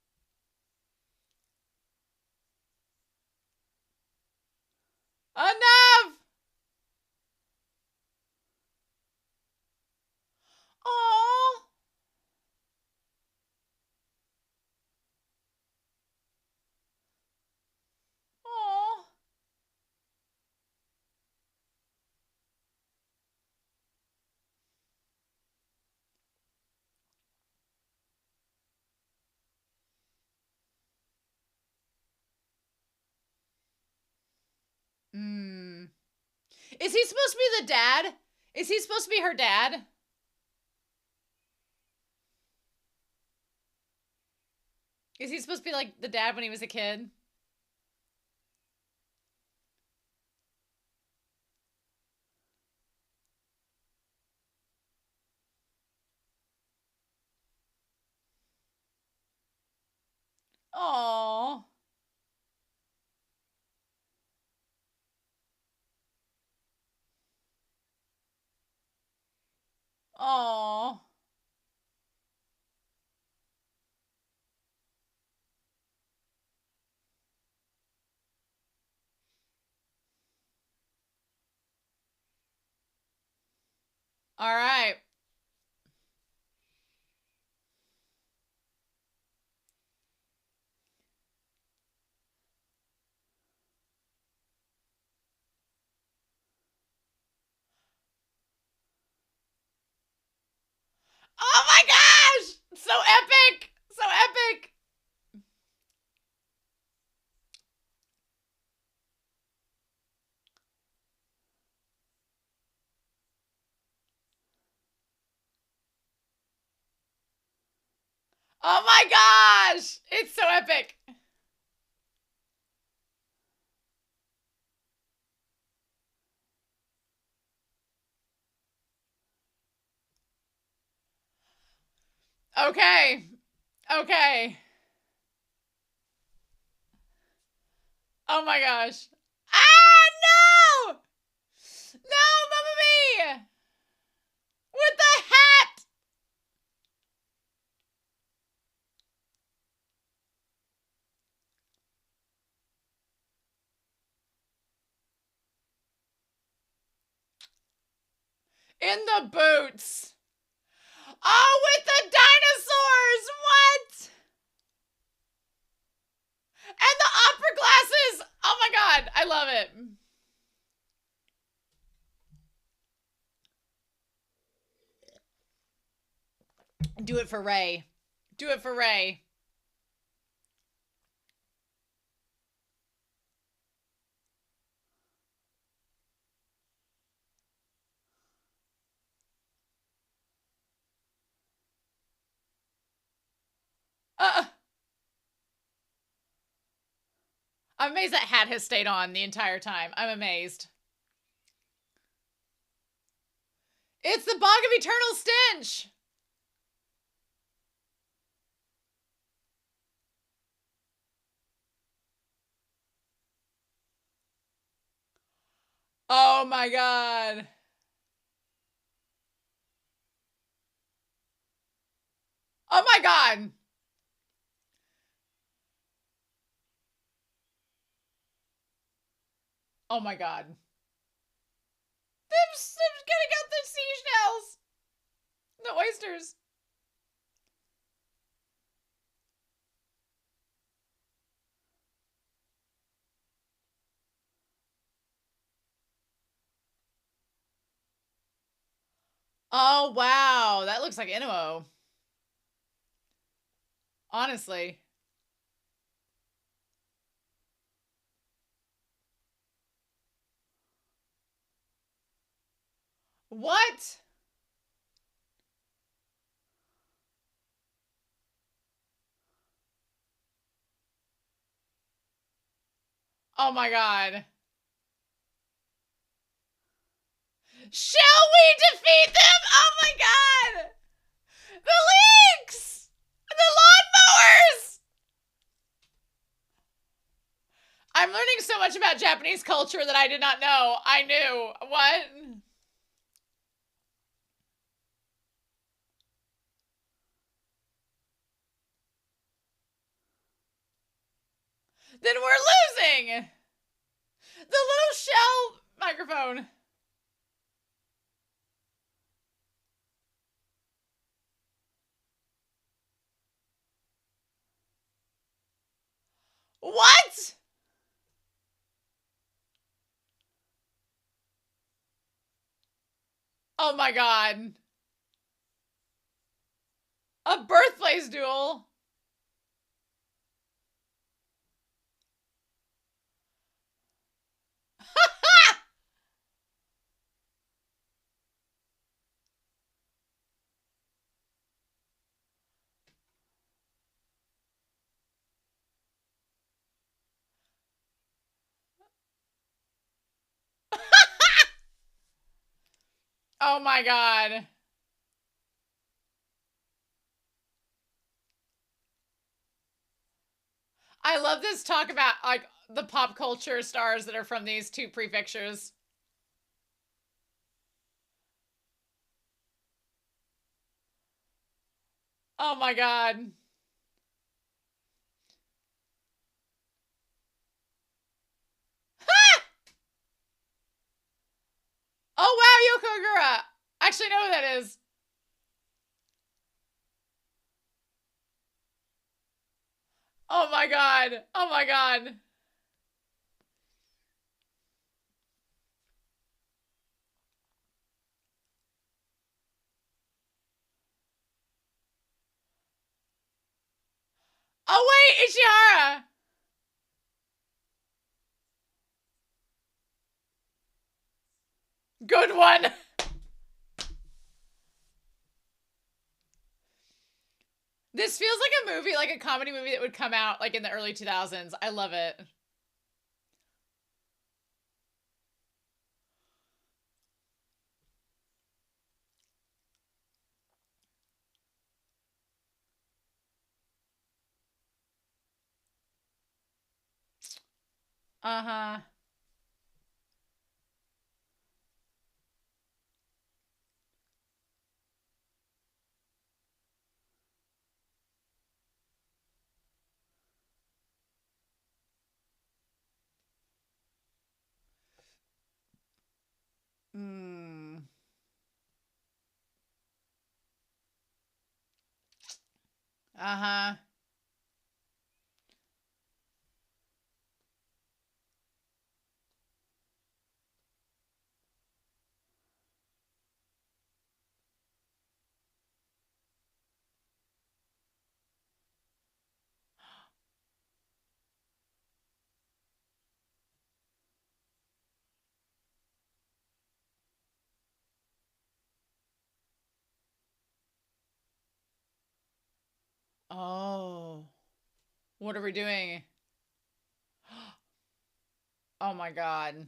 Enough! Oh. Oh. Is he supposed to be the dad? Is he supposed to be her dad? Is he supposed to be like the dad when he was a kid? Aww. Aww. All right. Oh my gosh! So epic! So epic! Oh my gosh! It's so epic. Okay. Okay. Oh my gosh. Ah, no! No, Mamma Mia! With the hat! In the boots. Oh, with the dinosaurs! What? And the opera glasses! Oh my god, I love it. Do it for Ray. Do it for Ray. I'm amazed that hat has stayed on the entire time. I'm amazed. It's the Bog of Eternal Stench! Oh my god. Oh my god. Oh my god. I'm getting out the seashells. The oysters. Oh wow. That looks like Inuo. Honestly. What? Oh my god. Shall we defeat them? Oh my god! The leaks! The lawnmowers! I'm learning so much about Japanese culture that I did not know. I knew. What? Then we're losing! The little shell microphone. What? Oh my god. A birthplace duel. Oh my god. I love this talk about like the pop culture stars that are from these two prefectures. Oh my god. Oh wow, Yoko Ogura. Actually know who that is. Oh my god. Oh my god. Oh wait, Ishihara. Good one. This feels like a movie, like a comedy movie that would come out like in the early 2000s. I love it. Uh-huh. Hmm. Uh-huh. Oh. What are we doing? Oh my god.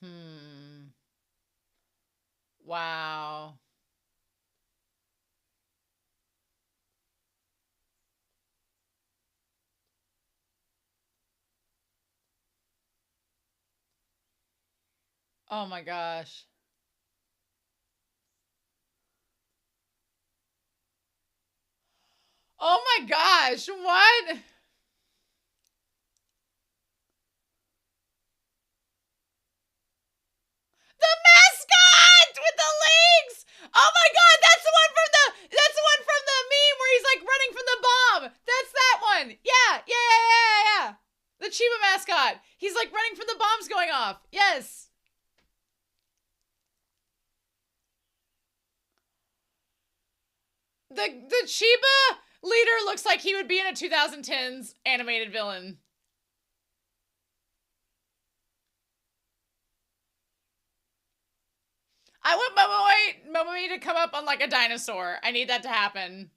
Hmm. Wow. Oh my gosh. Oh my gosh. What? The mascot with the legs. Oh my god, that's the one from the meme where he's like running from the bomb. That's that one. Yeah. The Chiba mascot. He's like running from the bombs going off. Yes. The Chiba leader looks like he would be in a 2010s animated villain. I want Momoe to come up on like a dinosaur. I need that to happen.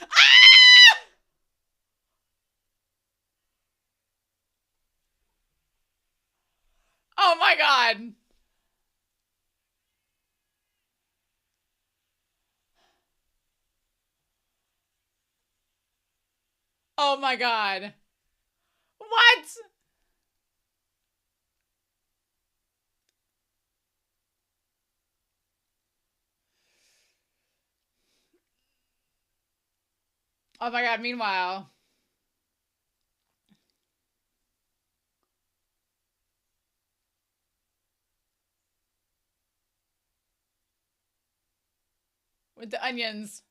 Ah! Oh my god. Oh my god. What? Oh my god, meanwhile. With the onions.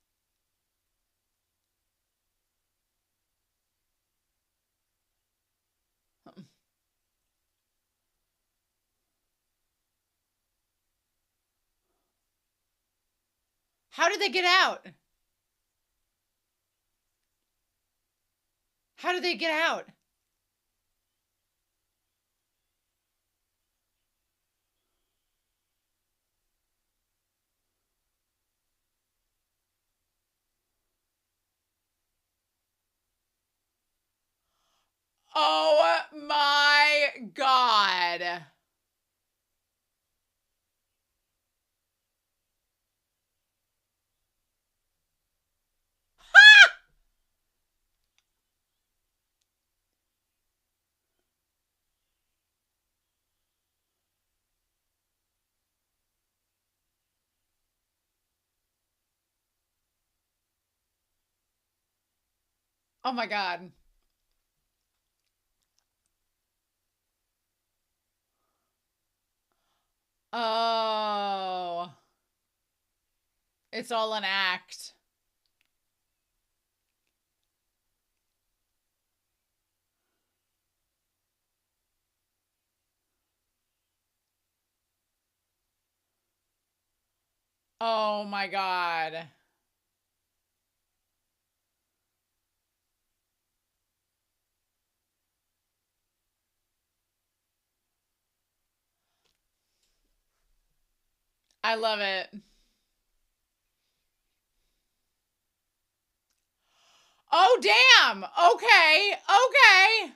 How did they get out? How did they get out? Oh my God. Oh my God. Oh. It's all an act. Oh my God. I love it. Oh, damn. Okay. Okay.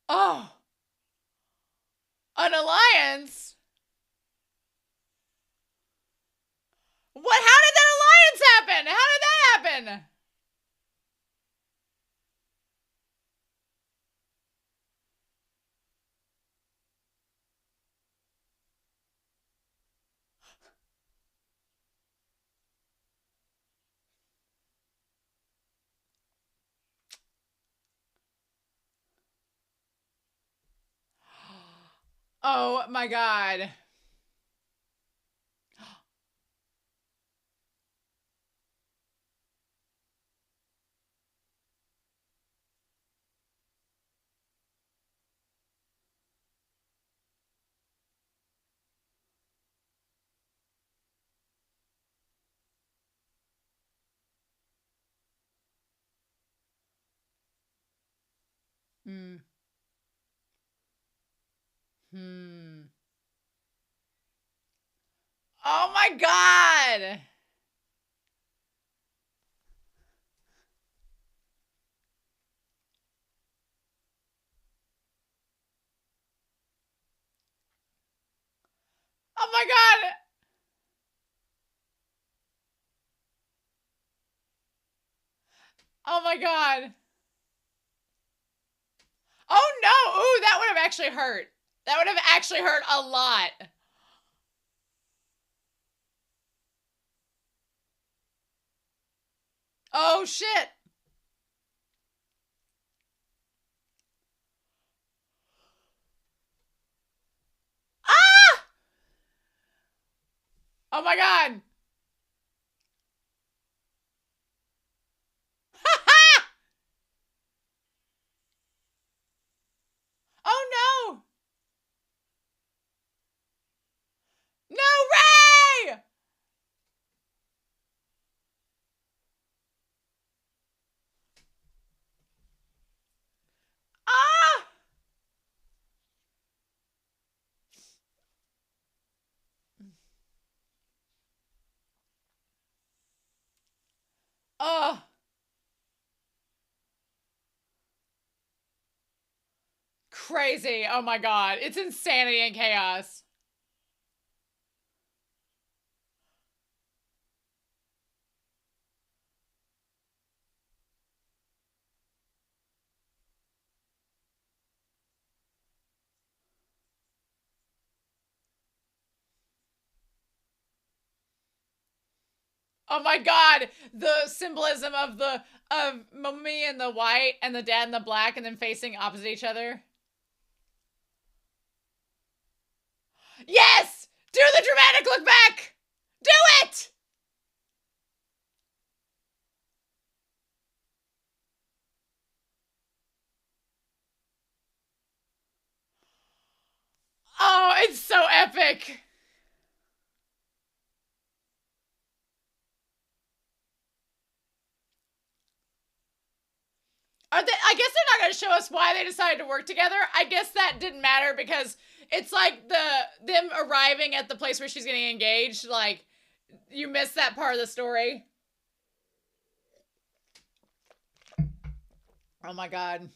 Oh, an alliance? What? How did that alliance happen? How did that happen? Oh my God. Hmm. Hmm. Oh my God. Oh my God. Oh my God. Oh no. Ooh, that would have actually hurt. That would have actually hurt a lot. Oh shit. Ah! Oh my God. Oh no. No, Ray! Ah! Oh, crazy. Oh my God. It's insanity and chaos. Oh my God. The symbolism of mommy in the white and the dad in the black and then facing opposite each other. Yes! Do the dramatic look back! Do it! Oh, it's so epic. Are they? I guess they're not going to show us why they decided to work together. I guess that didn't matter because it's like them arriving at the place where she's getting engaged. Like, you missed that part of the story. Oh my god.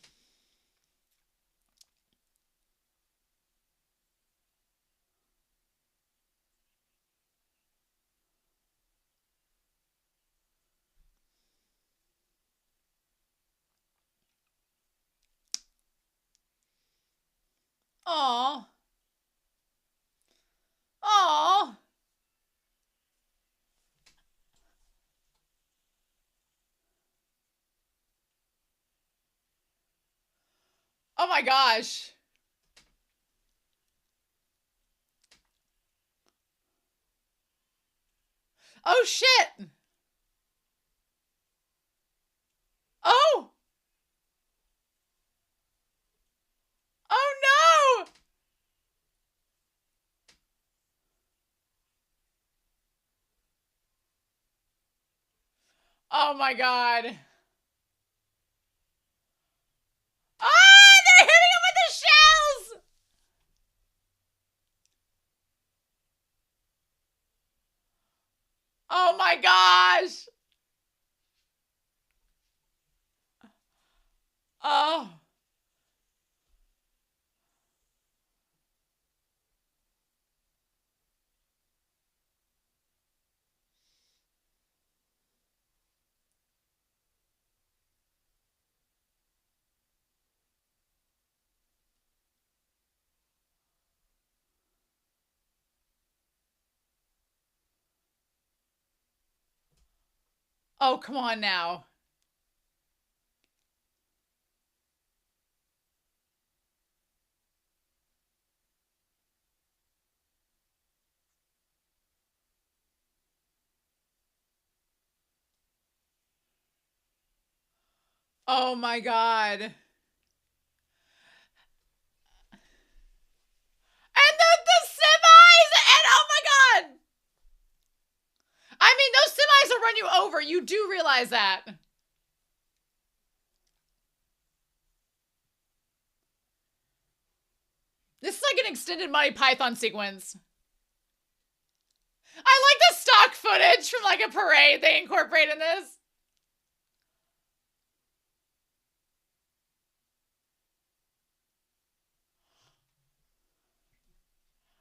Aw. Aw. Oh my gosh. Oh shit. Oh. Oh no. Oh my god. Ah, they're hitting him with the shells. Oh my gosh. Oh. Oh, come on now. Oh my god. And the semis! And oh my god! I mean, those semis will run you over. You do realize that. This is like an extended Monty Python sequence. I like the stock footage from like a parade they incorporate in this.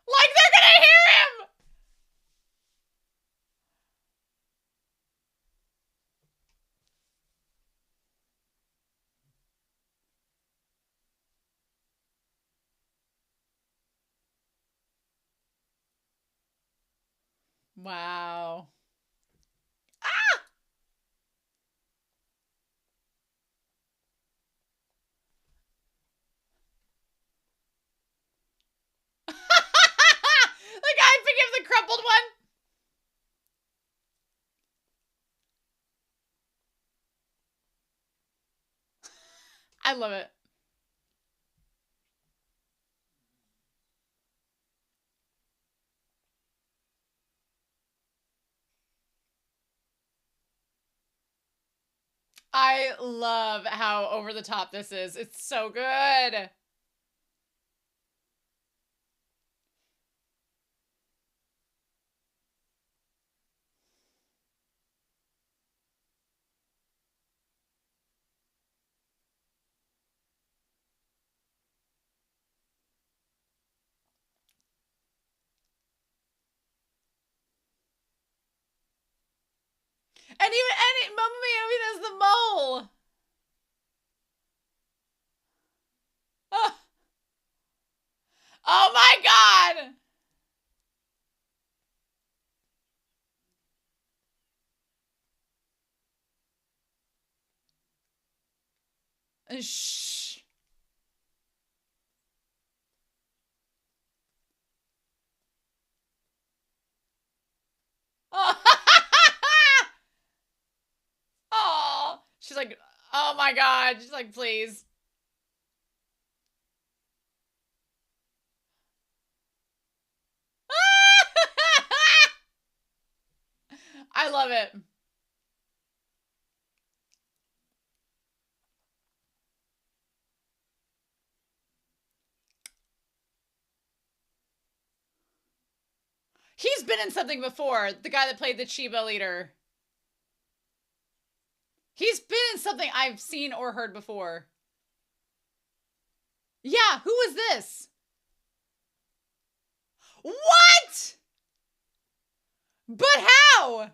Like they're gonna hear him! Wow. Ah! The guy picking up the crumpled one. I love it. I love how over the top this is. It's so good. And Mamma Mia even has the mole. Oh, oh my god. Shh. Oh. Oh. She's like, oh my god. She's like, please. I love it. He's been in something before. The guy that played the Chiba leader. He's been in something I've seen or heard before. Yeah, who is this? What? But how?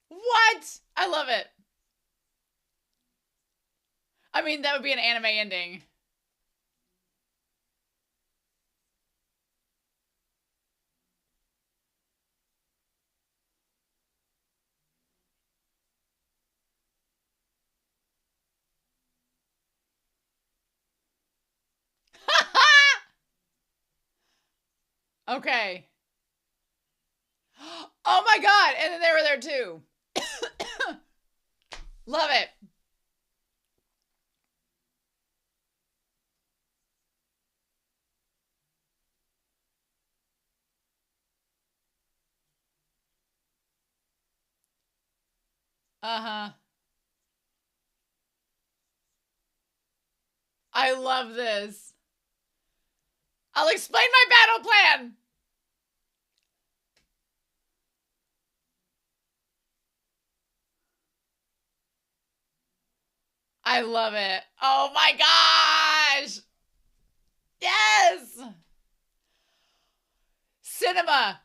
What? I love it. I mean, that would be an anime ending. Okay. Oh my god, and then they were there too. Love it. Uh-huh. I love this. I'll explain my battle plan. I love it. Oh my gosh. Yes. Cinema.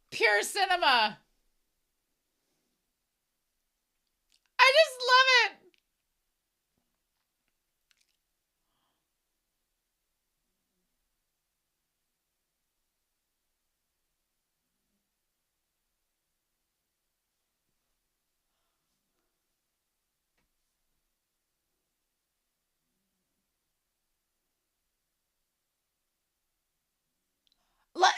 Pure cinema. I just love it.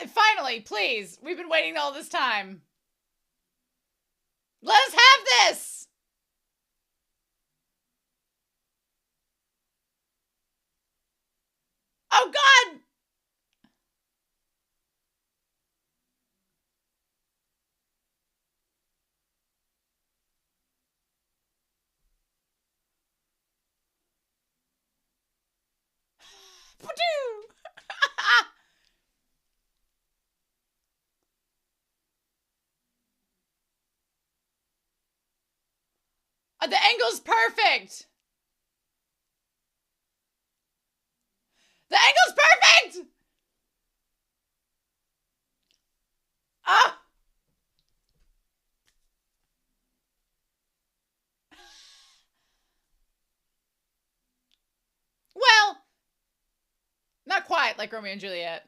Finally, please. We've been waiting all this time. Let us have this. Oh God. The angle's perfect. The angle's perfect. Ah. Well, not quite like Romeo and Juliet.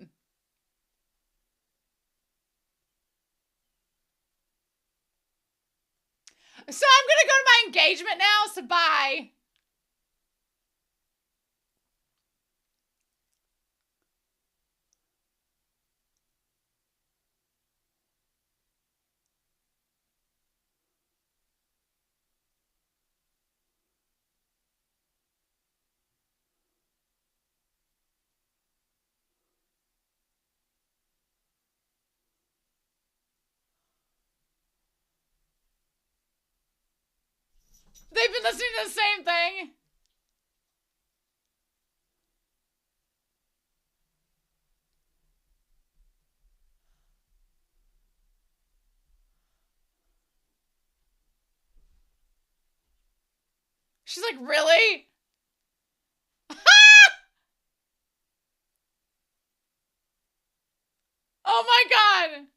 So I'm gonna go to my engagement now, so bye. They've been listening to the same thing. She's like, really? Oh my God.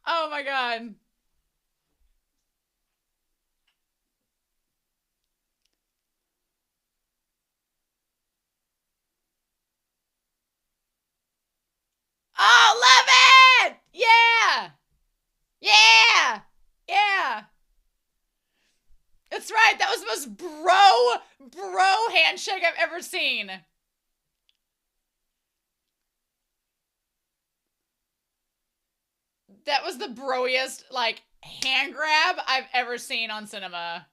Oh my God. Oh, love it! Yeah! Yeah! Yeah! It's That's right. That was the most bro handshake I've ever seen. That was the broiest, like, hand grab I've ever seen on cinema.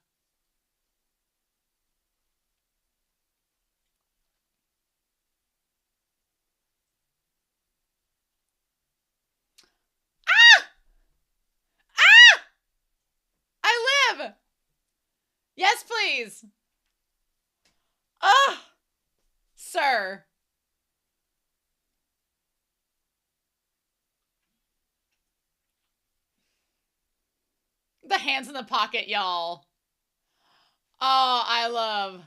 Ah! Ah! I live! Yes, please. Ah! Sir. The hands in the pocket, y'all. Oh, I love.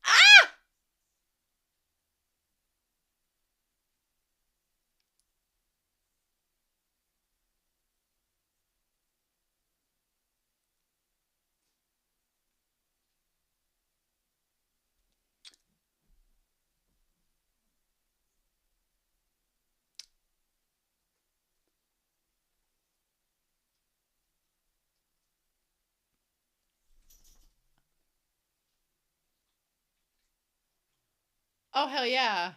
Ah! Oh, hell yeah.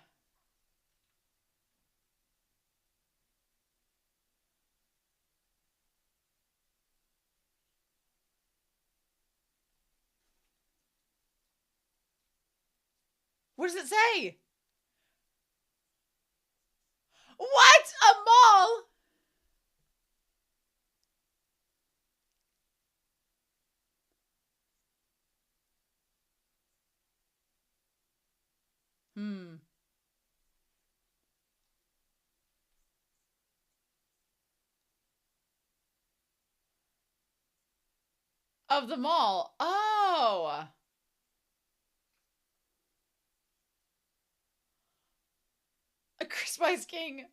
What does it say? What? A mall? Hmm. Of the mall. Oh. A Chris Ice King.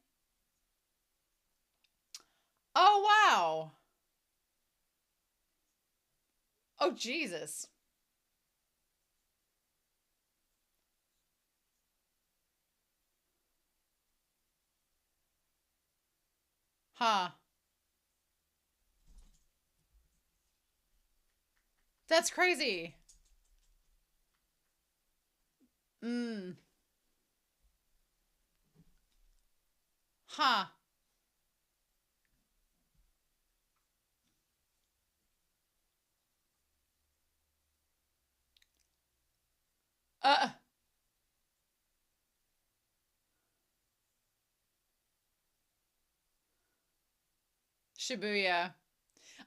Oh, wow. Oh, Jesus. Huh. That's crazy. Mm. Huh. Uh. Shibuya.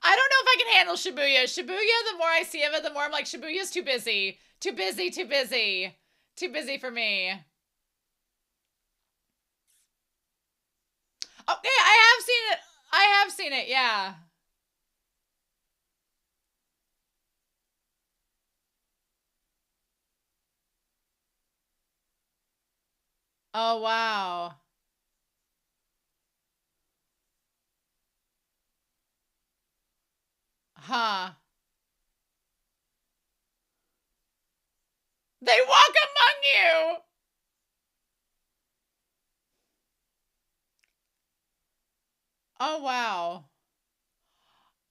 I don't know if I can handle Shibuya. Shibuya, the more I see of it, the more I'm like, Shibuya's too busy. Too busy, too busy. Too busy for me. Okay, I have seen it. I have seen it, yeah. Oh, wow. Huh. They walk among you. Oh, wow.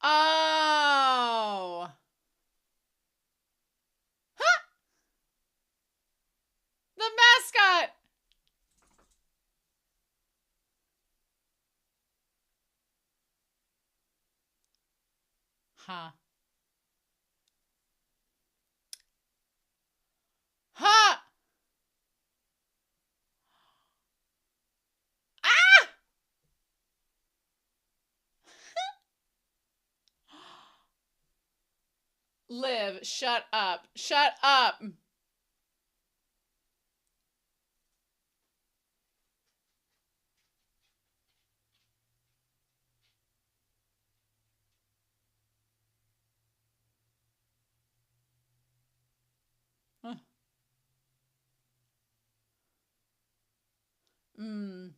Oh. Huh. The mascot. Huh. Huh. Ah! Liv, shut up. Shut up. Mm.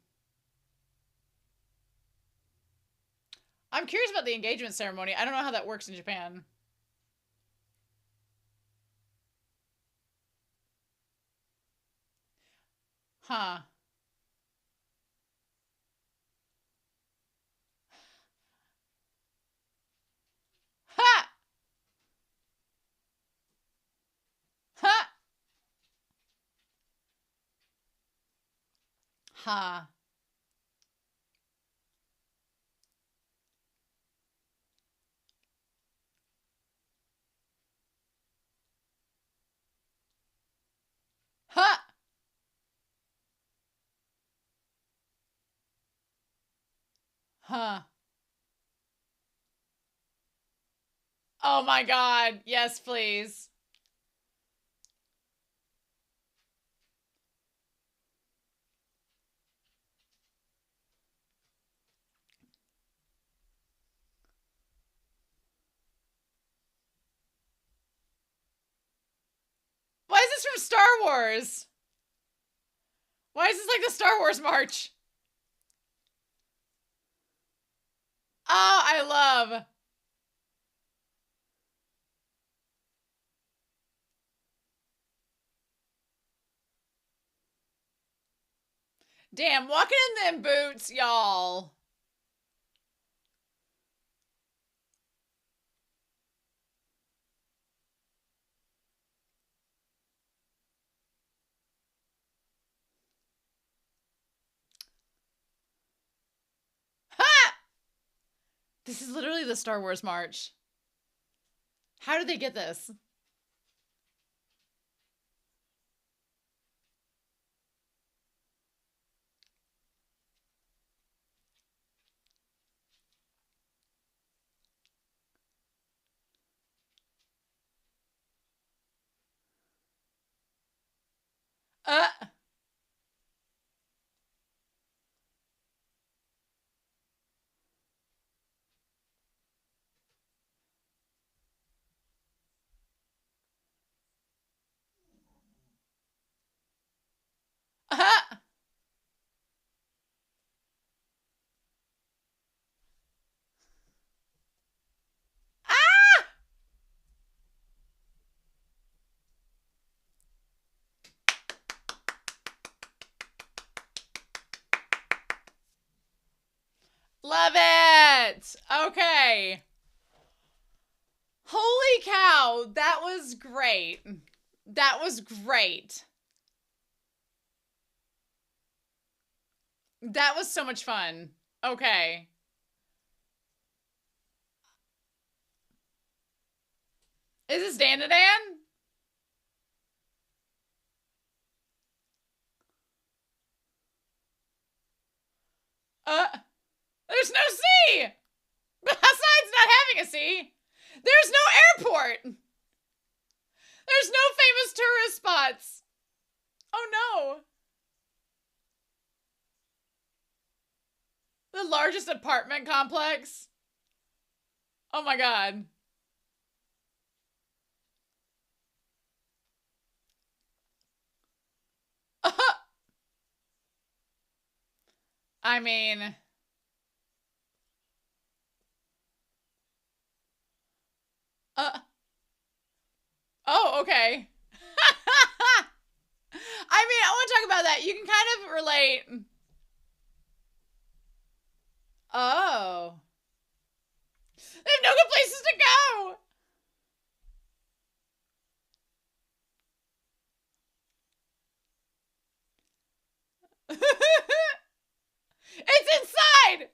I'm curious about the engagement ceremony. I don't know how that works in Japan. Huh. Ha! Huh. Huh. Huh. Oh my God. Yes, please. Why is this from Star Wars? Why is this like the Star Wars march? Oh, I love. Damn, walking in them boots, y'all. Ha! This is literally the Star Wars march. How did they get this? Uh. Uh. Ah! Love it! Okay. Holy cow, that was great. That was great. That was so much fun. Okay. Is this Dan to Dan? There's no C! Besides not having a C, there's no airport! There's no famous tourist spots! Oh no. The largest apartment complex? Oh my God. I mean... Oh, okay. I mean, I want to talk about that. You can kind of relate. Oh. They have no good places to go. It's inside.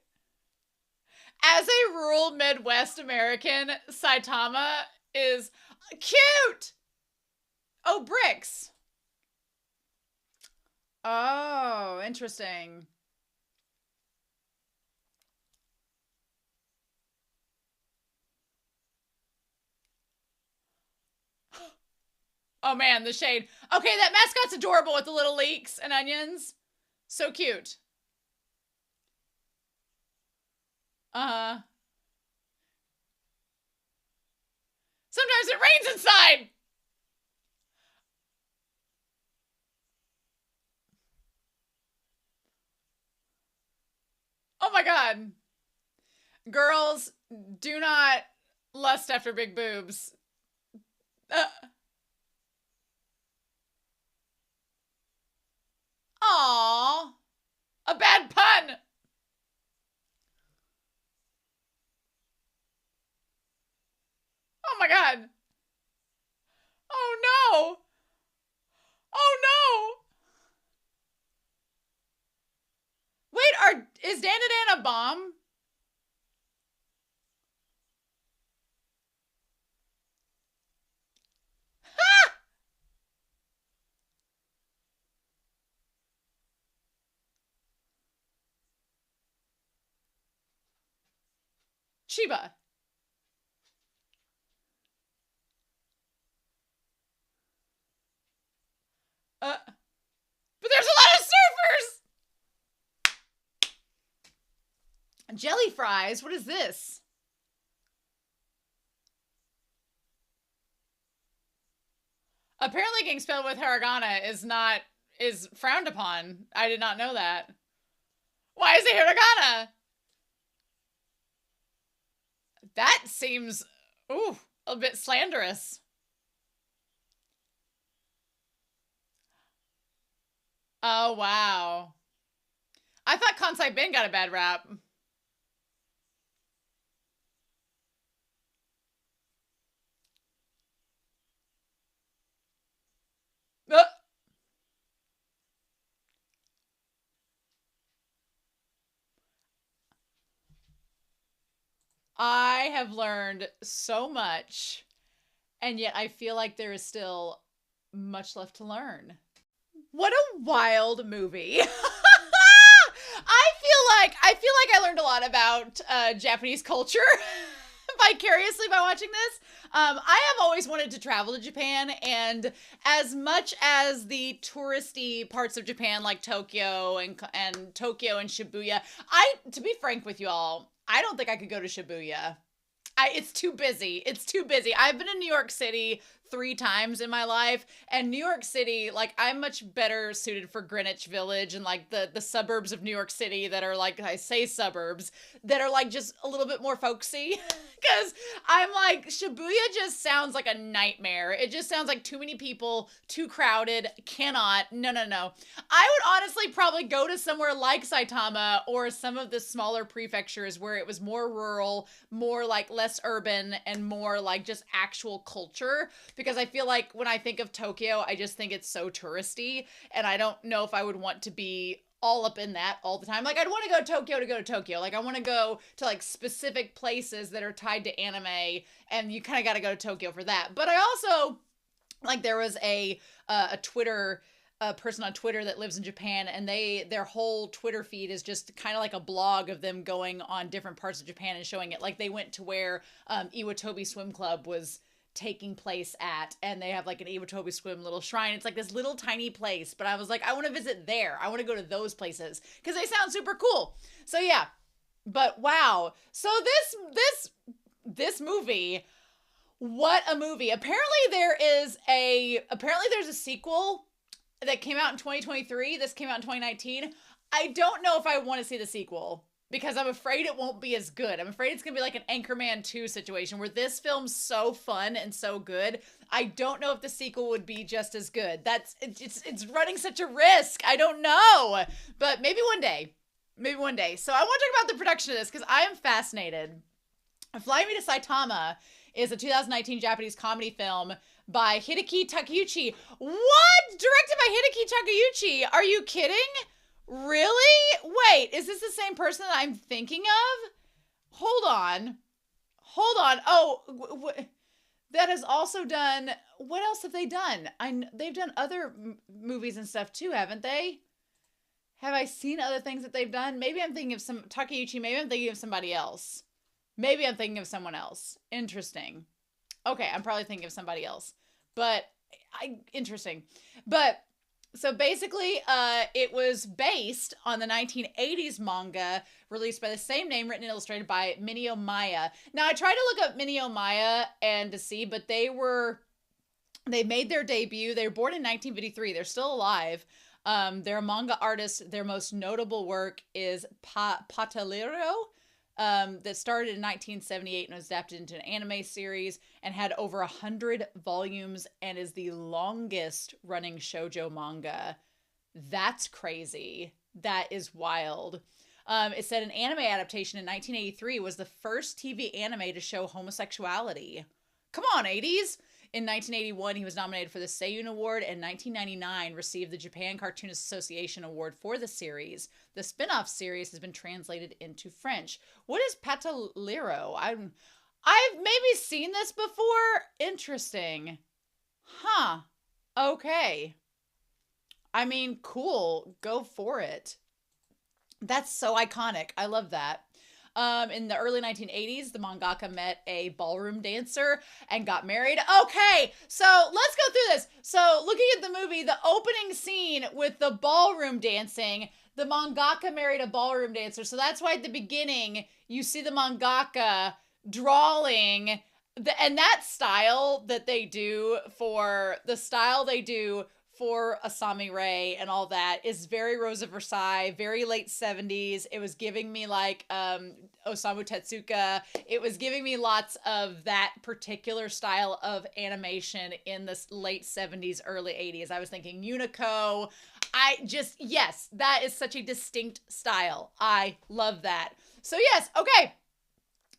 As a rural Midwest American, Saitama is cute. Oh, bricks. Oh, interesting. Oh man, the shade. Okay, that mascot's adorable with the little leeks and onions. So cute. Uh-huh. Sometimes it rains inside. Oh my God. Girls, do not lust after big boobs. Aww. A bad pun. Oh my God. Oh no. Oh Is Dan a bomb? Chiba. But there's a lot of surfers! Jelly fries? What is this? Apparently getting spelled with hiragana is frowned upon. I did not know that. Why is it hiragana? That seems, ooh, a bit slanderous. Oh, wow. I thought Kansai Ben got a bad rap. Uh, I have learned so much, and yet I feel like there is still much left to learn. What a wild movie. I feel like I learned a lot about Japanese culture vicariously by watching this. I have always wanted to travel to Japan, and as much as the touristy parts of Japan, like Tokyo and Tokyo and Shibuya, to be frank with you all, I don't think I could go to Shibuya. It's too busy. It's too busy. I've been in New York City 3 times in my life, and New York City, like, I'm much better suited for Greenwich Village and like the suburbs of New York City that are, like, I say suburbs, that are like just a little bit more folksy. Because I'm like, Shibuya just sounds like a nightmare. It just sounds like too many people, too crowded, cannot. No, no, no. I would honestly probably go to somewhere like Saitama or some of the smaller prefectures where it was more rural, more like less urban, and more like just actual culture. Because I feel like when I think of Tokyo, I just think it's so touristy, and I don't know if I would want to be all up in that all the time. Like, I'd want to go to Tokyo. Like, I want to go to like specific places that are tied to anime, and you kind of got to go to Tokyo for that. But I also, like, there was a Twitter person on Twitter that lives in Japan, and their whole Twitter feed is just kind of like a blog of them going on different parts of Japan and showing it. Like, they went to where Iwatobi Swim Club was taking place at, and they have like an Iwatobi Swim little shrine. It's like this little tiny place, but I was like, I want to visit there. I want to go to those places because they sound super cool. So yeah, but wow. So this movie, what a movie. Apparently there's a sequel that came out in 2023. This came out in 2019. I don't know if I want to see the sequel, because I'm afraid it won't be as good. I'm afraid it's going to be like an Anchorman 2 situation where this film's so fun and so good. I don't know if the sequel would be just as good. It's running such a risk. I don't know. But maybe one day. Maybe one day. So I want to talk about the production of this because I am fascinated. Fly Me to Saitama is a 2019 Japanese comedy film by Hideki Takeuchi. What? Directed by Hideki Takeuchi? Are you kidding? Really? Wait, is this the same person that I'm thinking of? Hold on. Oh, that has also done, what else have they done? They've done other movies and stuff too, haven't they? Have I seen other things that they've done? Maybe I'm thinking of Takeuchi, maybe I'm thinking of somebody else. Maybe I'm thinking of someone else. Interesting. Okay, I'm probably thinking of somebody else. But, interesting. But, so basically, it was based on the 1980s manga released by the same name, written and illustrated by Minio Maya. Now, I tried to look up Minio Maya and to see, but they made their debut. They were born in 1953. They're still alive. They're a manga artist. Their most notable work is Patalero, that started in 1978 and was adapted into an anime series and had over 100 volumes and is the longest running shoujo manga. That's crazy. That is wild. It said an anime adaptation in 1983 was the first TV anime to show homosexuality. Come on, 80s. In 1981, he was nominated for the Seiyun Award, and 1999 received the Japan Cartoonist Association Award for the series. The spin-off series has been translated into French. What is Pataliro? I've maybe seen this before. Interesting. Huh. Okay. I mean, cool. Go for it. That's so iconic. I love that. In the early 1980s, the mangaka met a ballroom dancer and got married. Okay, so let's go through this. So looking at the movie, the opening scene with the ballroom dancing, the mangaka married a ballroom dancer. So that's why at the beginning, you see the mangaka drawing and that style that they do for Asami Ray and all that is very Rosa Versailles, very late 70s. It was giving me like Osamu Tezuka. It was giving me lots of that particular style of animation in the late 70s, early 80s. I was thinking Unico. Yes, that is such a distinct style. I love that. So yes, okay.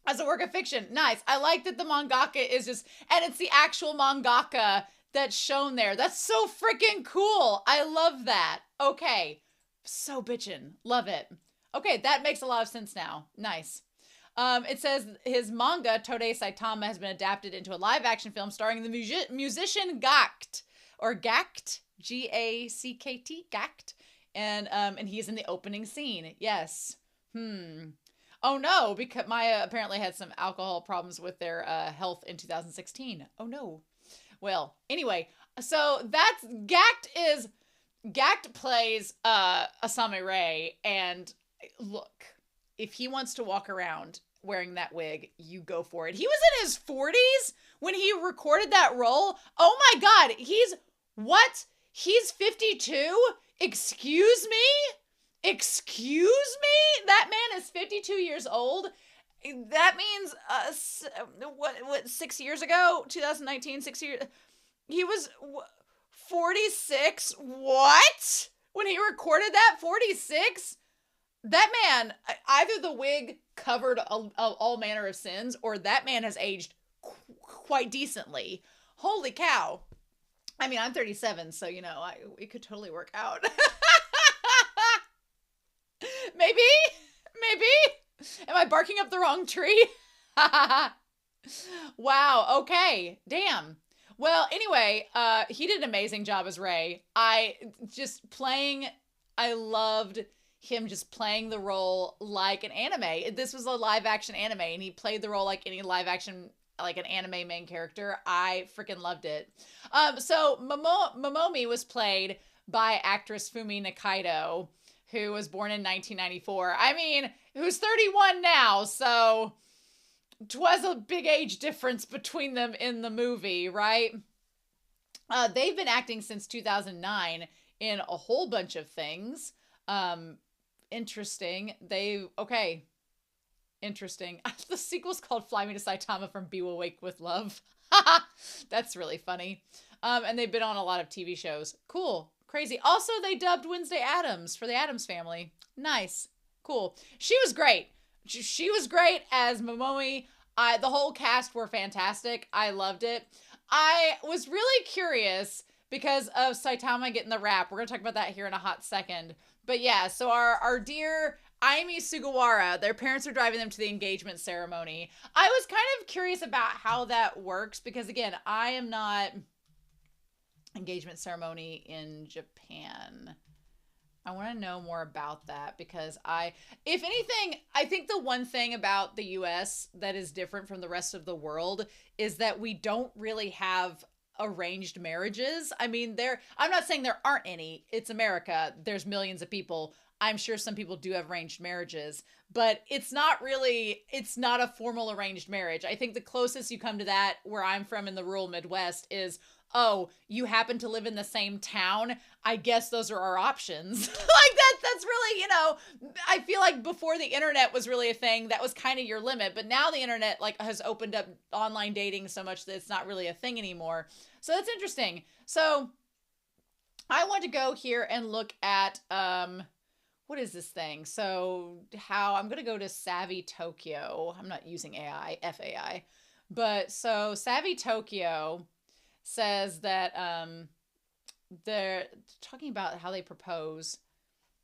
As a work of fiction, nice. I like that the mangaka is just, and it's the actual mangaka that's shown there. That's so freaking cool. I love that. Okay. So bitchin'. Love it. Okay, that makes a lot of sense now. Nice. It says his manga, Todei Saitama, has been adapted into a live-action film starring the musician Gackt, or Gackt, G-A-C-K-T, Gackt, and he's in the opening scene. Yes. Oh no, because Maya apparently had some alcohol problems with their health in 2016. Oh no. Well, anyway, so that's Gackt plays Asami Ray, and look, if he wants to walk around wearing that wig, you go for it. He was in his 40s when he recorded that role. Oh my god, he's 52? Excuse me? That man is 52 years old. That means, 6 years ago? 2019, 6 years. He was 46? What? When he recorded that? 46? That man, either the wig covered all manner of sins, or that man has aged quite decently. Holy cow. I mean, I'm 37, so, it could totally work out. Maybe? Am I barking up the wrong tree? Wow, okay. Damn. Well, anyway, he did an amazing job as Ray. I loved him just playing the role like an anime. This was a live action anime, and he played the role like any live action, like an anime main character. I freaking loved it. So Momomi was played by actress Fumi Nikaido, who was born in 1994. I mean, who's 31 now, so 'twas a big age difference between them in the movie, right? They've been acting since 2009 in a whole bunch of things. Interesting. Interesting. The sequel's called Fly Me to Saitama from Be Awake with Love. That's really funny. And they've been on a lot of TV shows. Cool. Crazy. Also, they dubbed Wednesday Addams for the Addams Family. Nice. Cool. She was great. She was great as Momomi. The whole cast were fantastic. I loved it. I was really curious because of Saitama getting the rap. We're going to talk about that here in a hot second. But yeah, so our dear Aimi Sugawara, their parents are driving them to the engagement ceremony. I was kind of curious about how that works because, again, I am not engagement ceremony in Japan. I want to know more about that because if anything, I think the one thing about the US that is different from the rest of the world is that we don't really have arranged marriages. I mean, I'm not saying there aren't any. It's America. There's millions of people. I'm sure some people do have arranged marriages, but it's not a formal arranged marriage. I think the closest you come to that where I'm from in the rural Midwest is, oh, you happen to live in the same town. I guess those are our options. That's really, I feel like before the internet was really a thing, that was kind of your limit. But now the internet has opened up online dating so much that it's not really a thing anymore. So that's interesting. So I want to go here and look at, what is this thing? So I'm going to go to Savvy Tokyo. I'm not using AI, FAI. But so Savvy Tokyo says that they're talking about how they propose.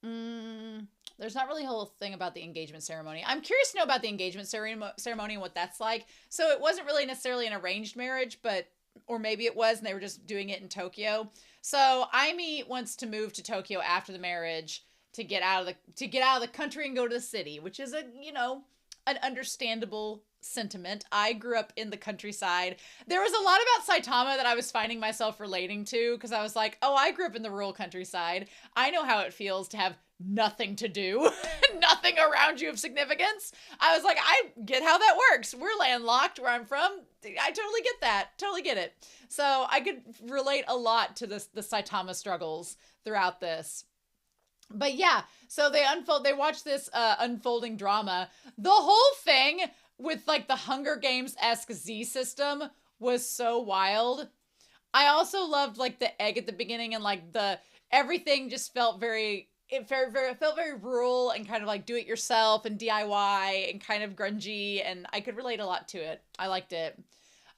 There's not really a whole thing about the engagement ceremony. I'm curious to know about the engagement ceremony and what that's like. So it wasn't really necessarily an arranged marriage, but or maybe it was and they were just doing it in Tokyo. So Aimee wants to move to Tokyo after the marriage to get out of the country and go to the city, which is an understandable sentiment. I grew up in the countryside. There was a lot about Saitama that I was finding myself relating to because I was like, oh, I grew up in the rural countryside. I know how it feels to have nothing to do, nothing around you of significance. I was like, I get how that works. We're landlocked where I'm from. I totally get that. Totally get it. So I could relate a lot to the Saitama struggles throughout this. But yeah, so they watch this unfolding drama. The whole thing with like the Hunger Games-esque Z system was so wild. I also loved like the egg at the beginning and like everything just felt it felt very rural and kind of like do it yourself and DIY and kind of grungy, and I could relate a lot to it. I liked it.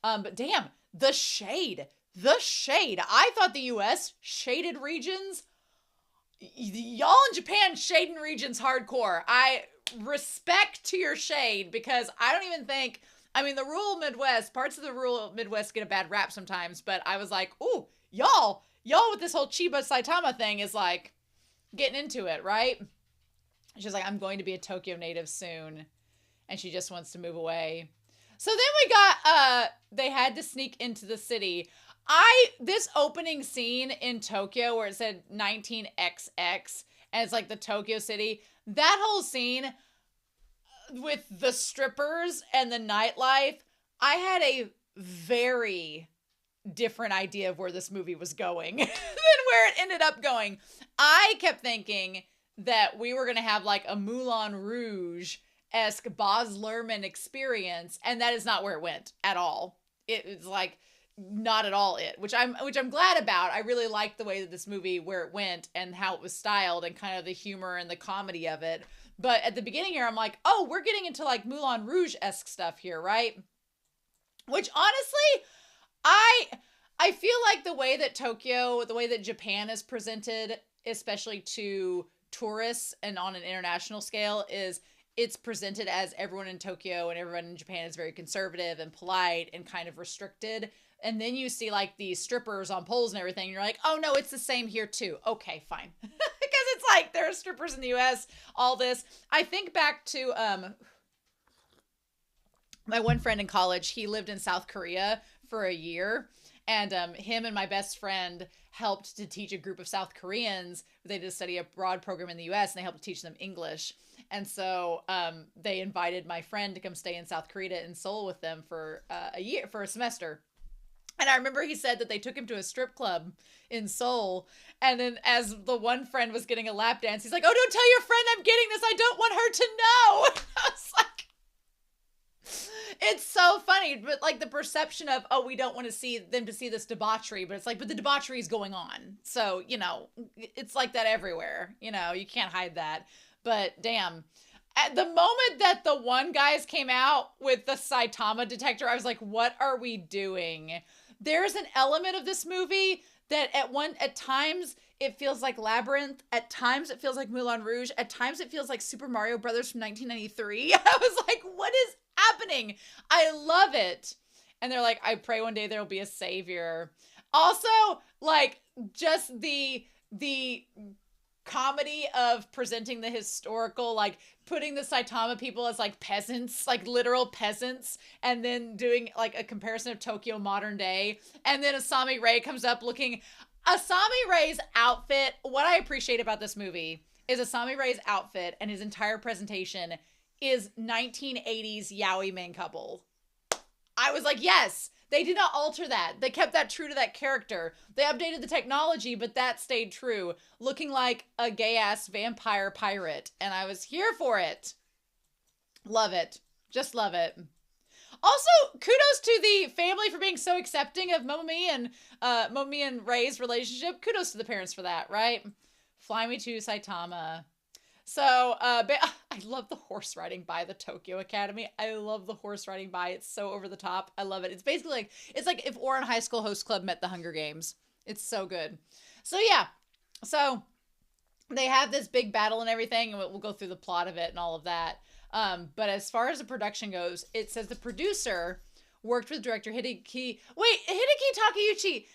But damn, the shade. I thought the US shaded regions. Y'all in Japan shading regions hardcore. I respect to your shade because I don't even think, the rural Midwest, parts of the rural Midwest get a bad rap sometimes, but I was like, ooh, y'all with this whole Chiba Saitama thing is like getting into it, right? She's like, I'm going to be a Tokyo native soon. And she just wants to move away. So then we got, they had to sneak into the city. This opening scene in Tokyo where it said 19XX and it's like the Tokyo city, that whole scene with the strippers and the nightlife, I had a very different idea of where this movie was going than where it ended up going. I kept thinking that we were going to have like a Moulin Rouge-esque Baz Luhrmann experience, and that is not where it went at all. It's like not at all which I'm glad about. I really liked the way that this movie, where it went and how it was styled and kind of the humor and the comedy of it. But at the beginning here, I'm like, oh, we're getting into like Moulin Rouge-esque stuff here, right? Which honestly, I feel like the way that Japan is presented, especially to tourists and on an international scale, is it's presented as everyone in Tokyo and everyone in Japan is very conservative and polite and kind of restricted. And then you see like these strippers on poles and everything. And you're like, oh no, it's the same here too. Okay, fine. Because it's like there are strippers in the US, all this. I think back to my one friend in college. He lived in South Korea for a year. And him and my best friend helped to teach a group of South Koreans. They did a study abroad program in the US and they helped to teach them English. And so they invited my friend to come stay in South Korea in Seoul with them for a semester. And I remember he said that they took him to a strip club in Seoul. And then as the one friend was getting a lap dance, he's like, oh, don't tell your friend I'm getting this. I don't want her to know. I was like, it's so funny. But like the perception of, oh, we don't want to see them to see this debauchery. But it's like, but the debauchery is going on. So, it's like that everywhere. You can't hide that. But damn. At the moment that the one guys came out with the Saitama detector, I was like, what are we doing? There's an element of this movie that at times it feels like Labyrinth. At times it feels like Moulin Rouge. At times it feels like Super Mario Brothers from 1993. I was like, what is happening? I love it. And they're like, I pray one day there'll be a savior. Also, like, just the comedy of presenting the historical, like putting the Saitama people as like peasants, like literal peasants, and then doing like a comparison of Tokyo modern day. And then Asami Rei comes up looking. Asami Rei's outfit, what I appreciate about this movie is Asami Rei's outfit and his entire presentation is 1980s yaoi main couple. I was like, yes, they did not alter that. They kept that true to that character. They updated the technology, but that stayed true. Looking like a gay-ass vampire pirate. And I was here for it. Love it. Just love it. Also, kudos to the family for being so accepting of Momomi and Rei's relationship. Kudos to the parents for that, right? Fly me to Saitama. So, I love the horse riding by the Tokyo Academy. I love the horse riding by. It's so over the top. I love it. It's basically like, it's like if Ouran High School Host Club met the Hunger Games. It's so good. So yeah, so they have this big battle and everything, and we'll go through the plot of it and all of that. But as far as the production goes, it says the producer worked with director Hideki. Wait, Hideki Takeuchi.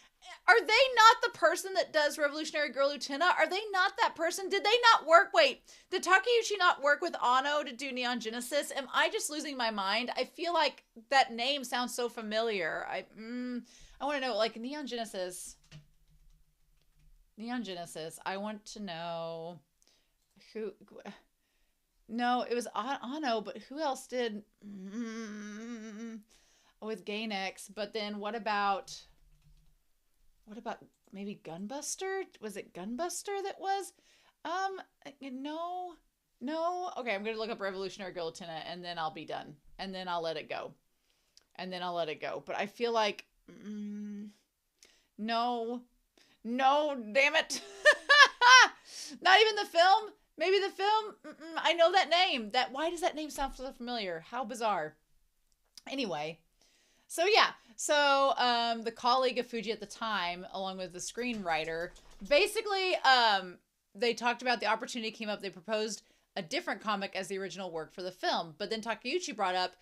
Are they not the person that does Revolutionary Girl Utena? Are they not that person? Did they not work? Wait, did Takeuchi not work with Anno to do Neon Genesis? Am I just losing my mind? I feel like that name sounds so familiar. I want to know, like, Neon Genesis. I want to know who. No, it was Anno, but who else did? With Gainax. But then what about maybe Gunbuster? Was it Gunbuster that was? No. Okay, I'm gonna look up Revolutionary Girl Utena, and then I'll be done, and then I'll let it go, But I feel like no, damn it. Not even the film. Maybe the film. I know that name. Why does that name sound so familiar? How bizarre. Anyway. So yeah, the colleague of Fuji at the time, along with the screenwriter, basically they talked about the opportunity came up. They proposed a different comic as the original work for the film, but then Takeuchi brought up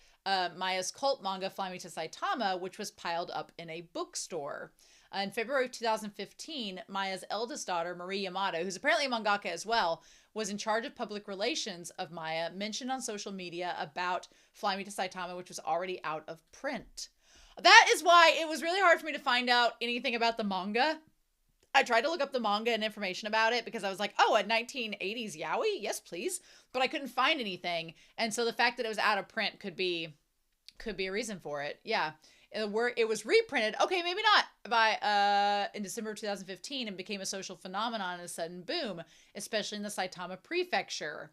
Maya's cult manga Fly Me to Saitama, which was piled up in a bookstore. In February of 2015, Maya's eldest daughter, Marie Yamato, who's apparently a mangaka as well, was in charge of public relations of Maya, mentioned on social media about Fly Me to Saitama, which was already out of print. That is why it was really hard for me to find out anything about the manga. I tried to look up the manga and information about it because I was like, oh, a 1980s yaoi? Yes, please. But I couldn't find anything. And so the fact that it was out of print could be a reason for it. Yeah. It was reprinted, okay, maybe not, in December of 2015 and became a social phenomenon and a sudden boom, especially in the Saitama prefecture.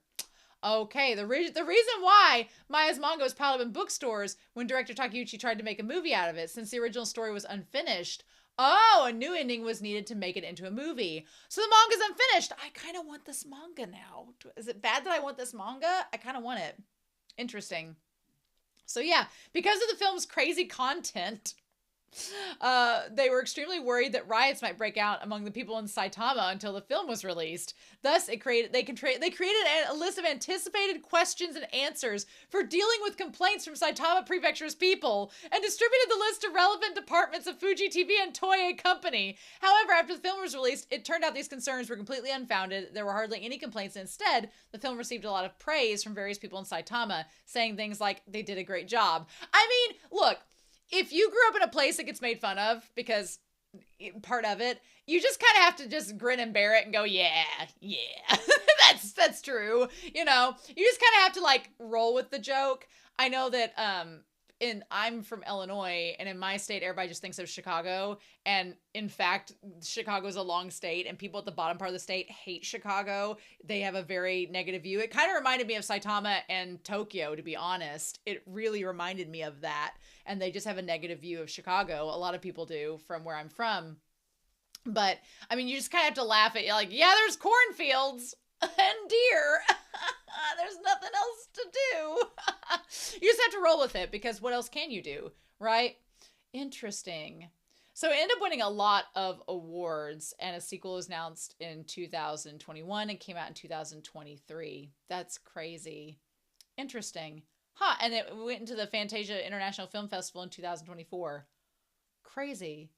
Okay, the reason why Maya's manga was piled up in bookstores when director Takeuchi tried to make a movie out of it, since the original story was unfinished. Oh, a new ending was needed to make it into a movie. So the manga's unfinished. I kind of want this manga now. Is it bad that I want this manga? I kind of want it. Interesting. So yeah, because of the film's crazy content, they were extremely worried that riots might break out among the people in Saitama until the film was released. Thus, they created a list of anticipated questions and answers for dealing with complaints from Saitama Prefecture's people and distributed the list to relevant departments of Fuji TV and Toei Company. However, after the film was released, it turned out these concerns were completely unfounded. There were hardly any complaints. Instead, the film received a lot of praise from various people in Saitama, saying things like, they did a great job. I mean, look, if you grew up in a place that gets made fun of because part of it, you just kind of have to just grin and bear it and go, yeah, that's true. You know, you just kind of have to like roll with the joke. I know that I'm from Illinois, and in my state, everybody just thinks of Chicago. And in fact, Chicago is a long state, and people at the bottom part of the state hate Chicago. They have a very negative view. It kind of reminded me of Saitama and Tokyo, to be honest. It really reminded me of that. And they just have a negative view of Chicago. A lot of people do from where I'm from. But, I mean, you just kind of have to laugh at, like, yeah, there's cornfields and deer. There's nothing else to do. You just have to roll with it, because what else can you do, right? Interesting. So it ended up winning a lot of awards, and a sequel was announced in 2021 and came out in 2023. That's crazy. Interesting. Huh, and it went into the Fantasia International Film Festival in 2024. Crazy.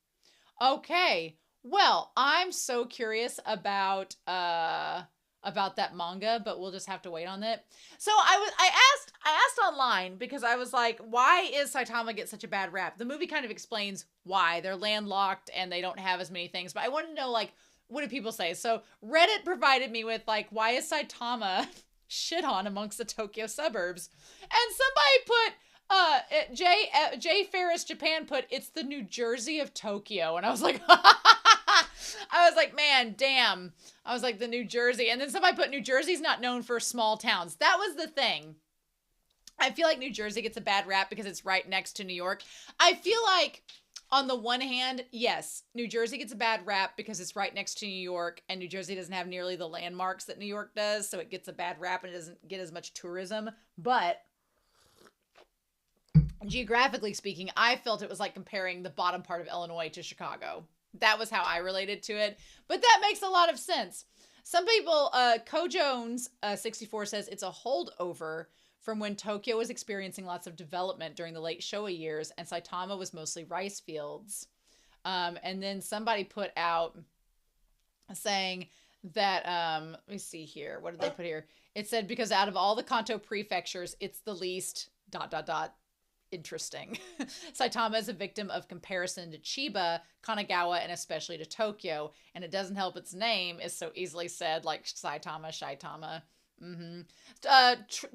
Okay. Well, I'm so curious about that manga, but we'll just have to wait on it. So I asked online, because I was like, why is Saitama get such a bad rap? The movie kind of explains why. They're landlocked and they don't have as many things, but I wanted to know, like, what do people say? So Reddit provided me with, like, why is Saitama shit on amongst the Tokyo suburbs? And somebody put Jay Ferris Japan put, it's the New Jersey of Tokyo. And I was like, I was like, man, damn. I was like, the New Jersey. And then somebody put, New Jersey's not known for small towns. That was the thing. I feel like New Jersey gets a bad rap because it's right next to New York. I feel like On the one hand, yes, New Jersey gets a bad rap because it's right next to New York, and New Jersey doesn't have nearly the landmarks that New York does, so it gets a bad rap and it doesn't get as much tourism. But geographically speaking, I felt it was like comparing the bottom part of Illinois to Chicago. That was how I related to it. But that makes a lot of sense. Some people, Co Jones 64 says it's a holdover from when Tokyo was experiencing lots of development during the late Showa years, and Saitama was mostly rice fields. And then somebody put out saying that, let me see here. What did they put here? It said, because out of all the Kanto prefectures, it's the least ... interesting. Saitama is a victim of comparison to Chiba, Kanagawa, and especially to Tokyo, and it doesn't help its name is so easily said, like Saitama, Shaitama.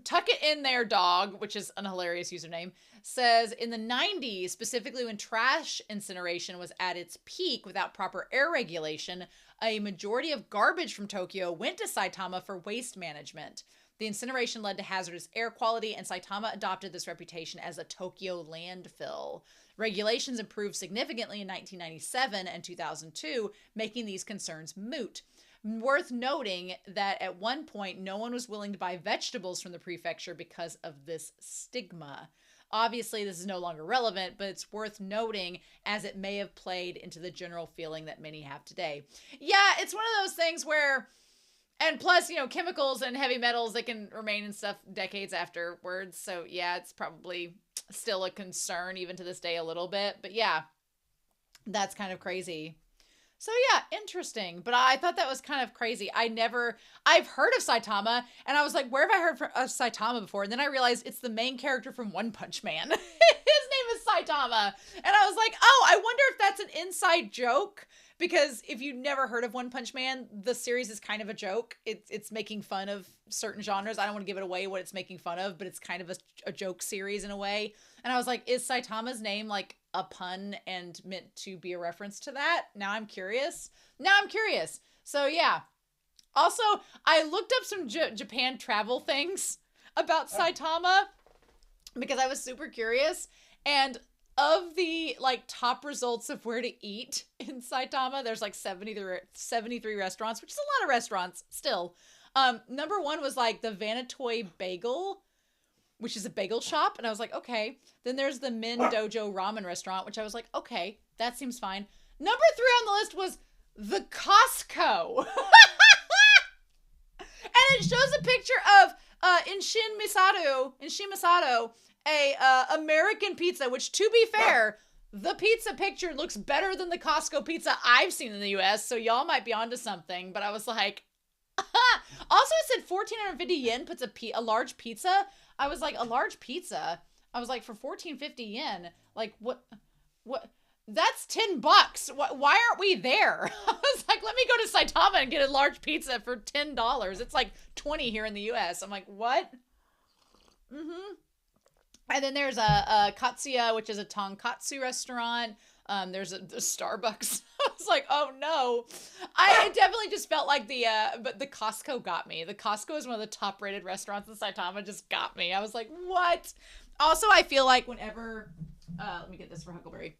Tuck It In There Dog, which is an hilarious username, says in the 90s, specifically when trash incineration was at its peak without proper air regulation, a majority of garbage from Tokyo went to Saitama for waste management. The incineration led to hazardous air quality, and Saitama adopted this reputation as a Tokyo landfill. Regulations improved significantly in 1997 and 2002, making these concerns moot. Worth noting that at one point, no one was willing to buy vegetables from the prefecture because of this stigma. Obviously, this is no longer relevant, but it's worth noting as it may have played into the general feeling that many have today. Yeah, it's one of those things where... And plus, you know, chemicals and heavy metals, they can remain in stuff decades afterwards. So, yeah, it's probably still a concern even to this day a little bit. But, yeah, that's kind of crazy. So, yeah, interesting. But I thought that was kind of crazy. I've heard of Saitama, and I was like, where have I heard of Saitama before? And then I realized it's the main character from One Punch Man. His name is Saitama. And I was like, oh, I wonder if that's an inside joke. Because if you've never heard of One Punch Man, the series is kind of a joke. It's making fun of certain genres. I don't want to give it away what it's making fun of, but it's kind of a joke series in a way. And I was like, is Saitama's name like a pun and meant to be a reference to that? Now I'm curious. So yeah. Also, I looked up some Japan travel things about Saitama because I was super curious. And of the like top results of where to eat in Saitama, there's like 73 restaurants, which is a lot of restaurants still. Number one was like the Vanatoy Bagel, which is a bagel shop. And I was like, okay. Then there's the Min Dojo Ramen restaurant, which I was like, okay, that seems fine. Number 3 on the list was the Costco. And it shows a picture of Inshin Misato, a American pizza, which to be fair, the pizza picture looks better than the Costco pizza I've seen in the US, so y'all might be onto something. But I was like, also it said 1,450 yen puts a large pizza. I was like, a large pizza? I was like, for 1,450 yen, like what? That's $10. Why aren't we there? I was like, let me go to Saitama and get a large pizza for $10. It's like 20 here in the US. I'm like, what? And then there's a Katsuya, which is a tonkatsu restaurant. There's a Starbucks. I was like, oh no. I definitely just felt like but the Costco got me. The Costco is one of the top rated restaurants in Saitama, just got me. I was like, what? Also, I feel like whenever, let me get this for Huckleberry.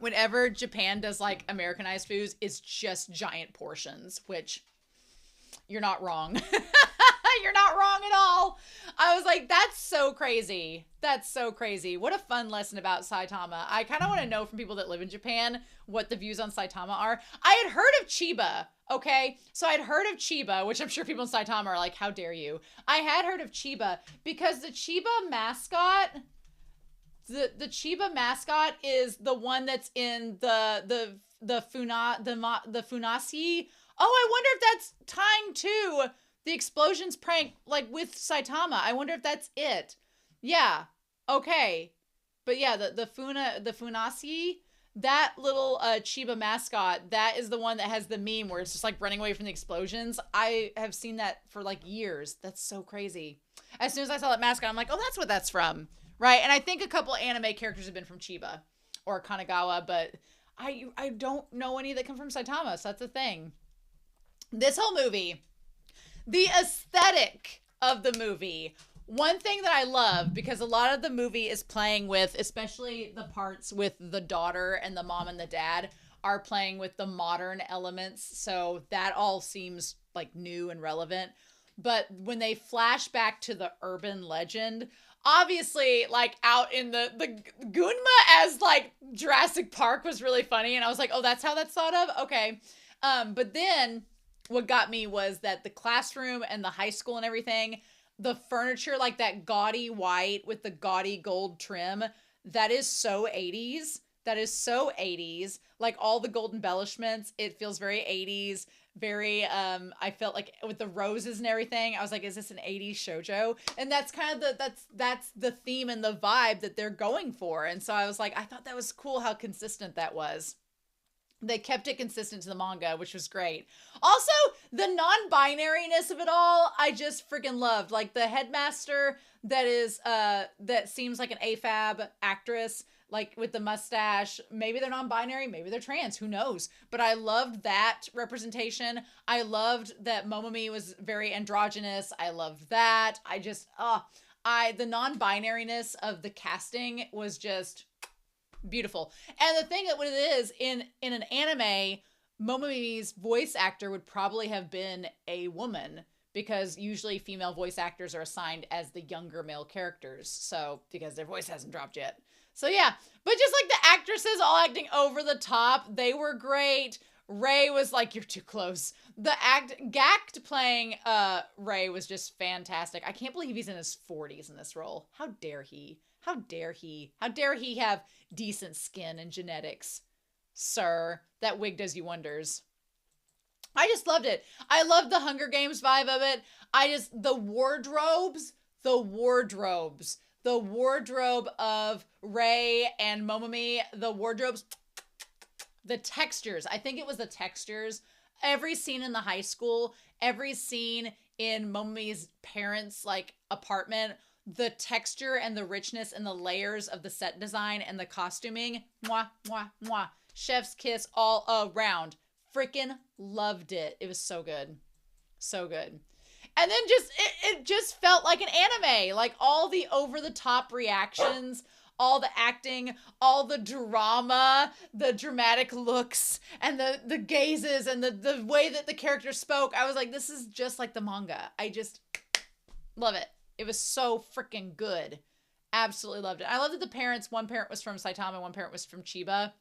Whenever Japan does like Americanized foods, it's just giant portions, which you're not wrong. You're not wrong at all. I was like, that's so crazy. That's so crazy. What a fun lesson about Saitama. I kind of want to know from people that live in Japan what the views on Saitama are. I had heard of Chiba, okay? So I'd heard of Chiba, which I'm sure people in Saitama are like, how dare you? I had heard of Chiba because the Chiba mascot, the Chiba mascot is the one that's in the Funasi. Oh, I wonder if that's tying to the explosions prank, like with Saitama. I wonder if that's it. Yeah. Okay. But yeah, the Funasi, that little Chiba mascot, that is the one that has the meme where it's just like running away from the explosions. I have seen that for like years. That's so crazy. As soon as I saw that mascot, I'm like, oh, that's what that's from. Right. And I think a couple anime characters have been from Chiba or Kanagawa, but I don't know any that come from Saitama. So that's the thing. This whole movie, the aesthetic of the movie One thing that I love, because a lot of the movie is playing with, especially the parts with the daughter and the mom and the dad are playing with the modern elements. So that all seems like new and relevant. But when they flash back to the urban legend, obviously like out in the Gunma as like Jurassic Park was really funny. And I was like, oh, that's how that's thought of? Okay. But then what got me was that the classroom and the high school and everything, the furniture, like that gaudy white with the gaudy gold trim, that is so 80s. That is so 80s. Like all the gold embellishments, it feels very 80s. Very I felt like with the roses and everything, I was like, is this an 80s shoujo? And that's kind of that's the theme and the vibe that they're going for. And so I was like, I thought that was cool how consistent that was. They kept it consistent to the manga, which was great. Also, the non-binariness of it all, I just freaking loved. Like the headmaster that is that seems like an AFAB actress, like with the mustache. Maybe they're non-binary, maybe they're trans, who knows? But I loved that representation. I loved that Momomi was very androgynous. I loved that. I just the non-binariness of the casting was just beautiful. And the thing that what it is in an anime, Momomi's voice actor would probably have been a woman, because usually female voice actors are assigned as the younger male characters. So because their voice hasn't dropped yet. So yeah, but just like the actresses all acting over the top, they were great. Ray was like, you're too close. The Gact playing Ray was just fantastic. I can't believe he's in his 40s in this role. How dare he? How dare he? How dare he have decent skin and genetics? Sir, that wig does you wonders. I just loved it. I loved the Hunger Games vibe of it. The wardrobes, the wardrobe of Ray and Momomi, the wardrobes, the textures. I think it was the textures. Every scene in the high school, every scene in Momomi's parents' like apartment, the texture and the richness and the layers of the set design and the costuming, mwah, mwah, mwah. Chef's kiss all around. Freaking loved it. It was so good. So good. And then it just felt like an anime. Like all the over-the-top reactions, all the acting, all the drama, the dramatic looks, and the gazes, and the way that the characters spoke. I was like, this is just like the manga. I just love it. It was so freaking good. Absolutely loved it. I love that the parents, one parent was from Saitama, one parent was from Chiba.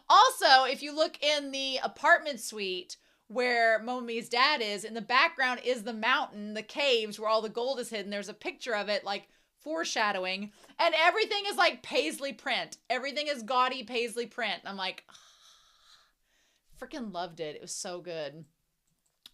Also, if you look in the apartment suite where Momomi's dad is, in the background is the mountain, the caves where all the gold is hidden. There's a picture of it, like foreshadowing, and everything is like paisley print. Everything is gaudy paisley print. And I'm like, freaking loved it. It was so good.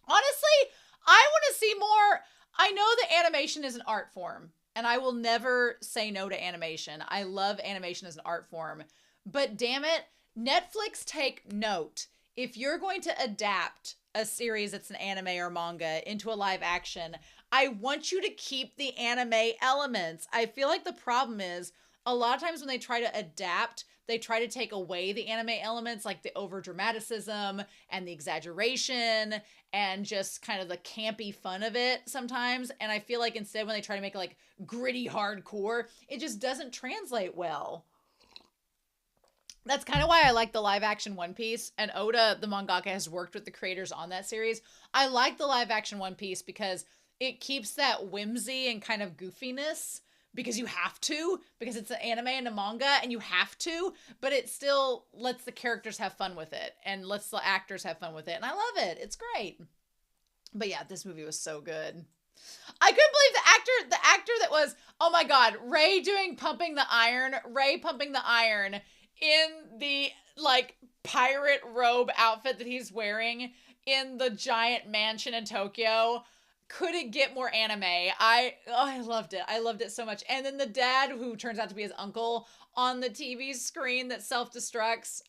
Honestly, I want to see more. I know that animation is an art form, and I will never say no to animation. I love animation as an art form, but damn it, Netflix, take note. If you're going to adapt a series that's an anime or manga into a live action, I want you to keep the anime elements. I feel like the problem is a lot of times when they try to adapt, they try to take away the anime elements, like the over dramaticism and the exaggeration and just kind of the campy fun of it sometimes. And I feel like instead when they try to make it like gritty hardcore, it just doesn't translate well. That's kind of why I like the live action One Piece, and Oda, the mangaka, has worked with the creators on that series. I like the live action One Piece because it keeps that whimsy and kind of goofiness, because you have to, because it's an anime and a manga and you have to, but it still lets the characters have fun with it and lets the actors have fun with it. And I love it. It's great. But yeah, this movie was so good. I couldn't believe the actor that was, oh my God, Ray pumping the iron in the like pirate robe outfit that he's wearing in the giant mansion in Tokyo. Couldn't get more anime. I loved it. I loved it so much. And then the dad, who turns out to be his uncle, on the TV screen that self-destructs.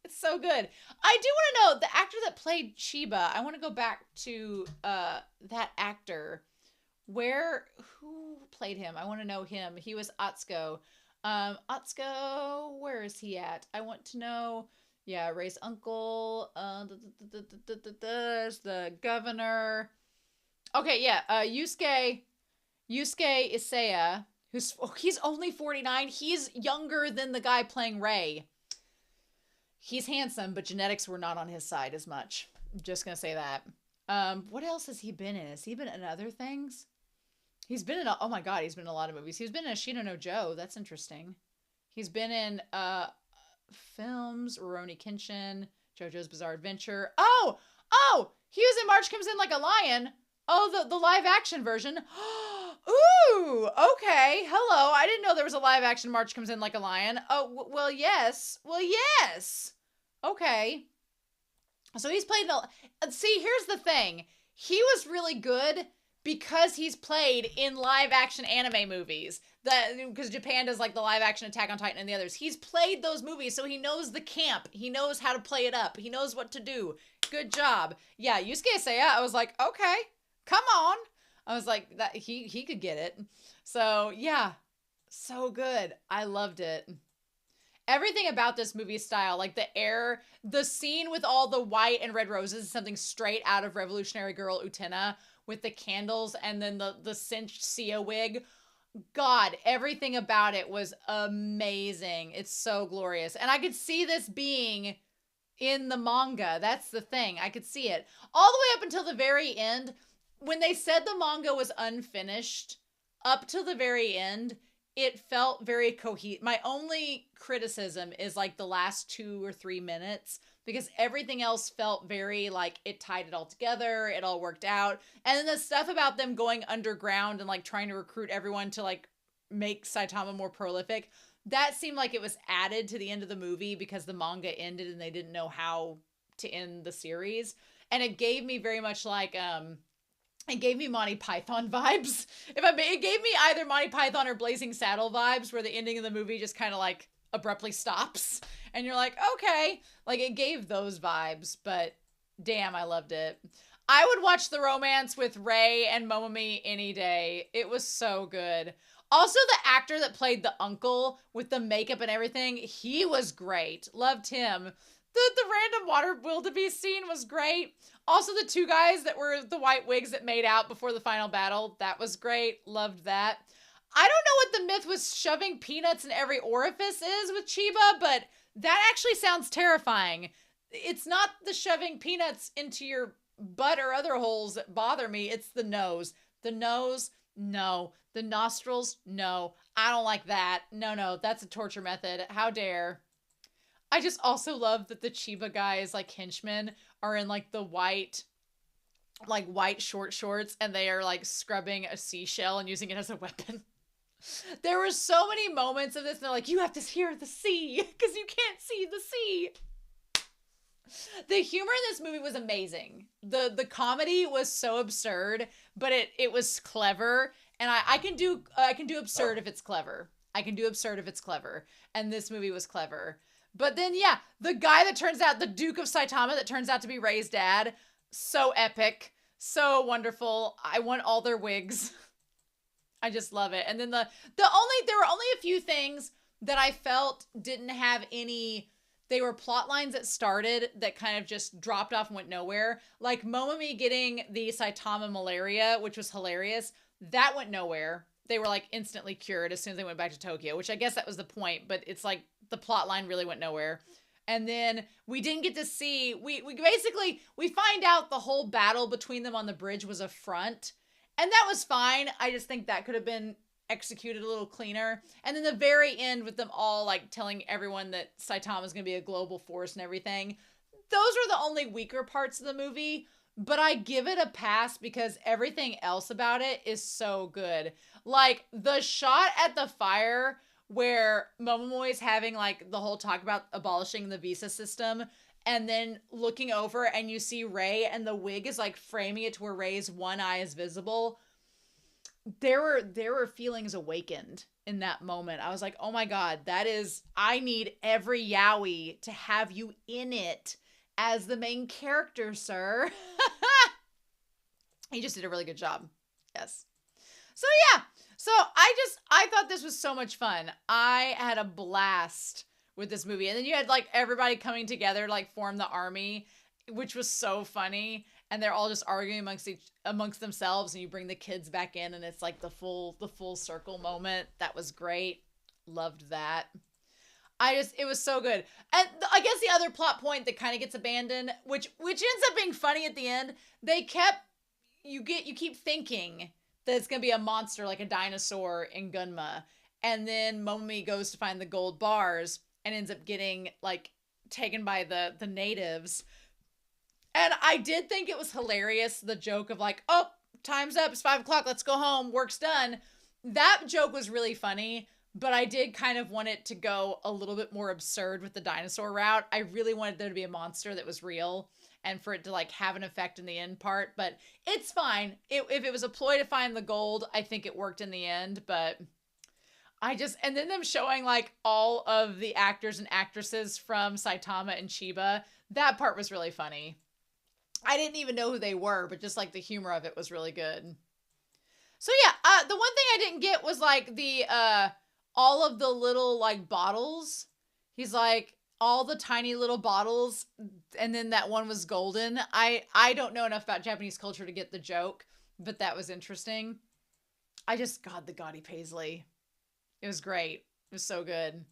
It's so good. I do want to know the actor that played Chiba. I want to go back to that actor. Who played him? I want to know him. He was Atsuko. Atsuko, where is he at? I want to know. Yeah, Ray's uncle. There's the governor. Okay, yeah, Yusuke Yusuke Isaya, he's only 49. He's younger than the guy playing Rei. He's handsome, but genetics were not on his side as much. I'm just gonna say that. What else has he been in? Has he been in other things? He's been in oh my god, he's been in a lot of movies. He's been in Ashino no Joe. That's interesting. He's been in films, Rurouni Kenshin, JoJo's Bizarre Adventure. Oh, he was in March Comes In Like a Lion. Oh, the live action version. Ooh, okay. Hello. I didn't know there was a live action March Comes In Like a Lion. Oh, well, yes. Well, yes. Okay. So he's played see, here's the thing. He was really good because he's played in live action anime movies. Because Japan does like the live action Attack on Titan and the others. He's played those movies, so he knows the camp. He knows how to play it up. He knows what to do. Good job. Yeah, Yusuke Isaya, I was like, okay, come on. I was like, that he could get it. So yeah, so good. I loved it. Everything about this movie style, like the scene with all the white and red roses is something straight out of Revolutionary Girl Utena with the candles and then the cinched Sia wig. God, everything about it was amazing. It's so glorious. And I could see this being in the manga. That's the thing. I could see it. All the way up until the very end. When they said the manga was unfinished, up to the very end, it felt very cohesive. My only criticism is like the last 2 or 3 minutes, because everything else felt very like it tied it all together. It all worked out. And then the stuff about them going underground and like trying to recruit everyone to like make Saitama more prolific, that seemed like it was added to the end of the movie because the manga ended and they didn't know how to end the series. And it gave me very much like, it gave me Monty Python vibes. It gave me either Monty Python or Blazing Saddle vibes, where the ending of the movie just kind of like abruptly stops. And you're like, okay. Like, it gave those vibes, but damn, I loved it. I would watch the romance with Rei and Momomi any day. It was so good. Also, the actor that played the uncle with the makeup and everything, he was great. Loved him. The random water wildebeest scene was great. Also, the 2 guys that were the white wigs that made out before the final battle, that was great. Loved that. I don't know what the myth with shoving peanuts in every orifice is with Chiba, but that actually sounds terrifying. It's not the shoving peanuts into your butt or other holes that bother me. It's the nose. The nose, no. The nostrils, no. I don't like that. No, that's a torture method. How dare. I just also love that the Chiba guys, like henchmen, are in like the white short shorts, and they are like scrubbing a seashell and using it as a weapon. There were so many moments of this, and they're like, you have to hear the sea because you can't see the sea. The humor in this movie was amazing. The comedy was so absurd, but it was clever, and I can do absurd if it's clever. I can do absurd if it's clever, and this movie was clever. But then, yeah, the guy that turns out, the Duke of Saitama that turns out to be Rei's dad, so epic, so wonderful. I want all their wigs. I just love it. And then there were only a few things that I felt didn't have any, they were plot lines that started that kind of just dropped off and went nowhere. Like Momomi getting the Saitama malaria, which was hilarious. That went nowhere. They were like instantly cured as soon as they went back to Tokyo, which I guess that was the point, but it's like the plot line really went nowhere. And then we didn't get to see, we find out the whole battle between them on the bridge was a front, and that was fine. I just think that could have been executed a little cleaner. And then the very end with them all like telling everyone that Saitama is going to be a global force and everything. Those are the only weaker parts of the movie, but I give it a pass because everything else about it is so good. Like the shot at the fire where Momomoy is having like the whole talk about abolishing the visa system, and then looking over and you see Rei and the wig is like framing it to where Rei's one eye is visible. There were feelings awakened in that moment. I was like, oh my God, I need every yaoi to have you in it as the main character, sir. He just did a really good job. Yes. So yeah. So I thought this was so much fun. I had a blast with this movie. And then you had like everybody coming together to like form the army, which was so funny. and they're all just arguing amongst themselves, and you bring the kids back in, and it's like the full circle moment. That was great. Loved that. It was so good. And I guess the other plot point that kind of gets abandoned, which ends up being funny at the end, you keep thinking that it's going to be a monster like a dinosaur in Gunma. And then Momomi goes to find the gold bars and ends up getting like taken by the natives. And I did think it was hilarious, the joke of like, oh, time's up, it's 5:00, let's go home, work's done. That joke was really funny, but I did kind of want it to go a little bit more absurd with the dinosaur route. I really wanted there to be a monster that was real and for it to like have an effect in the end part, but it's fine. If it was a ploy to find the gold, I think it worked in the end, but and then them showing like all of the actors and actresses from Saitama and Chiba, that part was really funny. I didn't even know who they were, but just like the humor of it was really good. So yeah, the one thing I didn't get was like the all of the little like bottles. He's like all the tiny little bottles, and then that one was golden. I don't know enough about Japanese culture to get the joke, but that was interesting. God, the gaudy paisley. It was great. It was so good.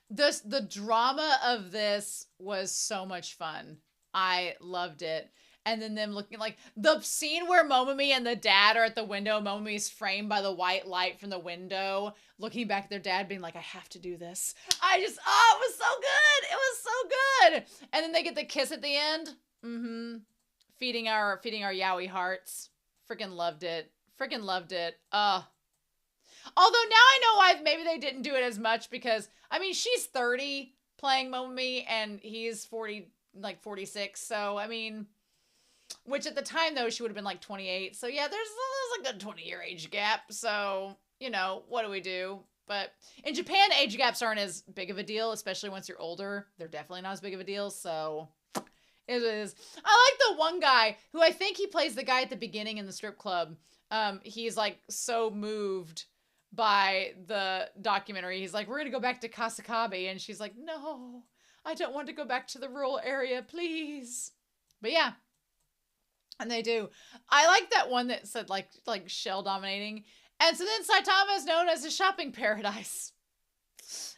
The drama of this was so much fun. I loved it. And then them looking like the scene where Momomi and the dad are at the window. Momomi's framed by the white light from the window, looking back at their dad being like, I have to do this. It was so good. It was so good. And then they get the kiss at the end. Mm-hmm. Feeding our yaoi hearts. Freaking loved it. Although now I know why maybe they didn't do it as much because, I mean, she's 30 playing Momomi and he's 46. So, I mean, which at the time, though, she would have been like 28. So, yeah, there's a good 20-year age gap. So, what do we do? But in Japan, age gaps aren't as big of a deal, especially once you're older. They're definitely not as big of a deal. So, it is. I like the one guy who I think he plays the guy at the beginning in the strip club. He's like so moved by the documentary. He's like, we're going to go back to Kasakabe. And she's like, no, I don't want to go back to the rural area, please. But yeah. And they do. I like that one that said like shell dominating. And so then Saitama is known as a shopping paradise.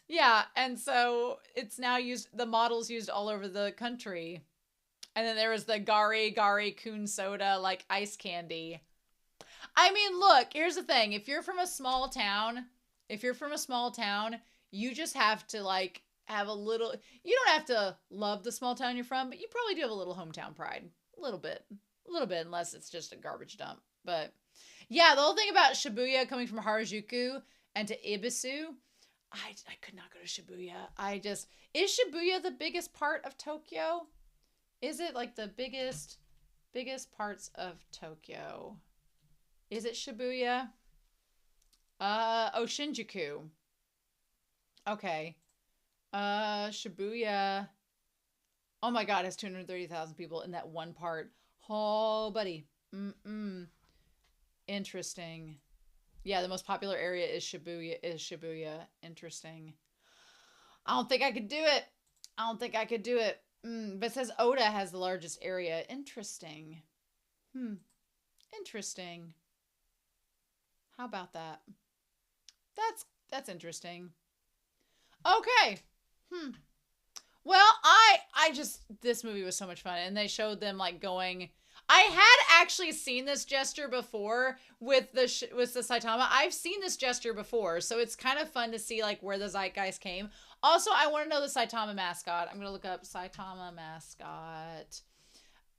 Yeah. And so it's now the model's used all over the country. And then there was the Gari Kun soda, like ice candy. I mean, look, here's the thing. If you're from a small town, you just have to like have a little, you don't have to love the small town you're from, but you probably do have a little hometown pride. A little bit, unless it's just a garbage dump. But yeah, the whole thing about Shibuya coming from Harajuku and to Ibisu, I could not go to Shibuya. Is Shibuya the biggest part of Tokyo? Is it like the biggest parts of Tokyo? Is it Shibuya? Shinjuku. Okay. Shibuya. Oh my god, it has 230,000 people in that one part. Oh, buddy. Interesting. Yeah, the most popular area is Shibuya. Interesting. I don't think I could do it. But it says Oda has the largest area. Interesting. Interesting. How about that? That's interesting. Okay. Well, this movie was so much fun, and they showed them like going. I had actually seen this gesture before with the Saitama. I've seen this gesture before, so it's kind of fun to see like where the zeitgeist came. Also, I want to know the Saitama mascot. I'm gonna look up Saitama mascot.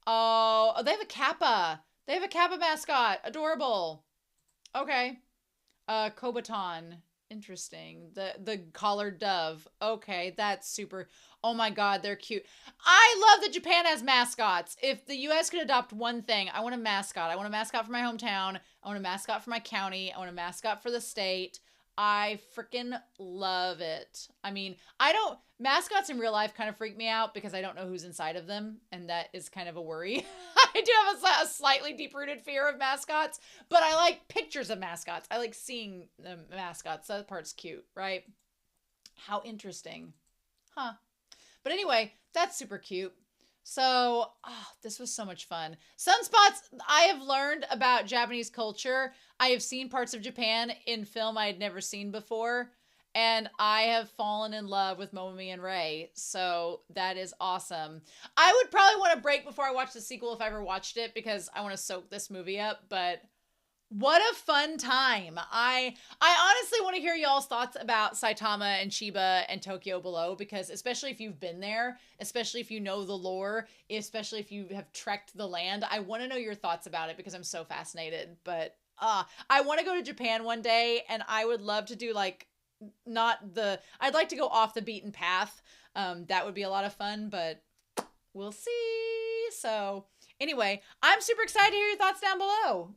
Oh, they have a kappa. They have a kappa mascot. Adorable. Okay. Kobaton. Interesting. The collared dove. Okay, that's super. Oh my god, they're cute. I love that Japan has mascots. If the US could adopt one thing, I want a mascot. I want a mascot for my hometown. I want a mascot for my county. I want a mascot for the state. I freaking love it. I mean, mascots in real life kind of freak me out because I don't know who's inside of them, and that is kind of a worry. I do have a slightly deep-rooted fear of mascots, but I like pictures of mascots. I like seeing the mascots. That part's cute, right? How interesting. Huh. But anyway, that's super cute. So, this was so much fun. Sunspots, I have learned about Japanese culture. I have seen parts of Japan in film I had never seen before, and I have fallen in love with Momomi and Ray. So, that is awesome. I would probably want a break before I watch the sequel if I ever watched it because I want to soak this movie up, but what a fun time. I honestly want to hear y'all's thoughts about Saitama and Chiba and Tokyo Below because especially if you've been there, especially if you know the lore, especially if you have trekked the land, I want to know your thoughts about it because I'm so fascinated. But I want to go to Japan one day and I would love to do like I'd like to go off the beaten path. That would be a lot of fun, but we'll see. So, anyway, I'm super excited to hear your thoughts down below.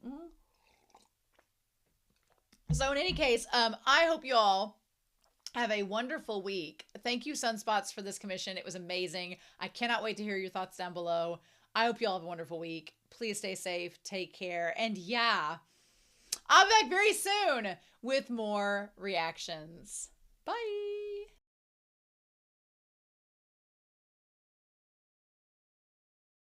So in any case, I hope you all have a wonderful week. Thank you, Sunspots, for this commission. It was amazing. I cannot wait to hear your thoughts down below. I hope you all have a wonderful week. Please stay safe, take care, and yeah, I'll be back very soon with more reactions. Bye.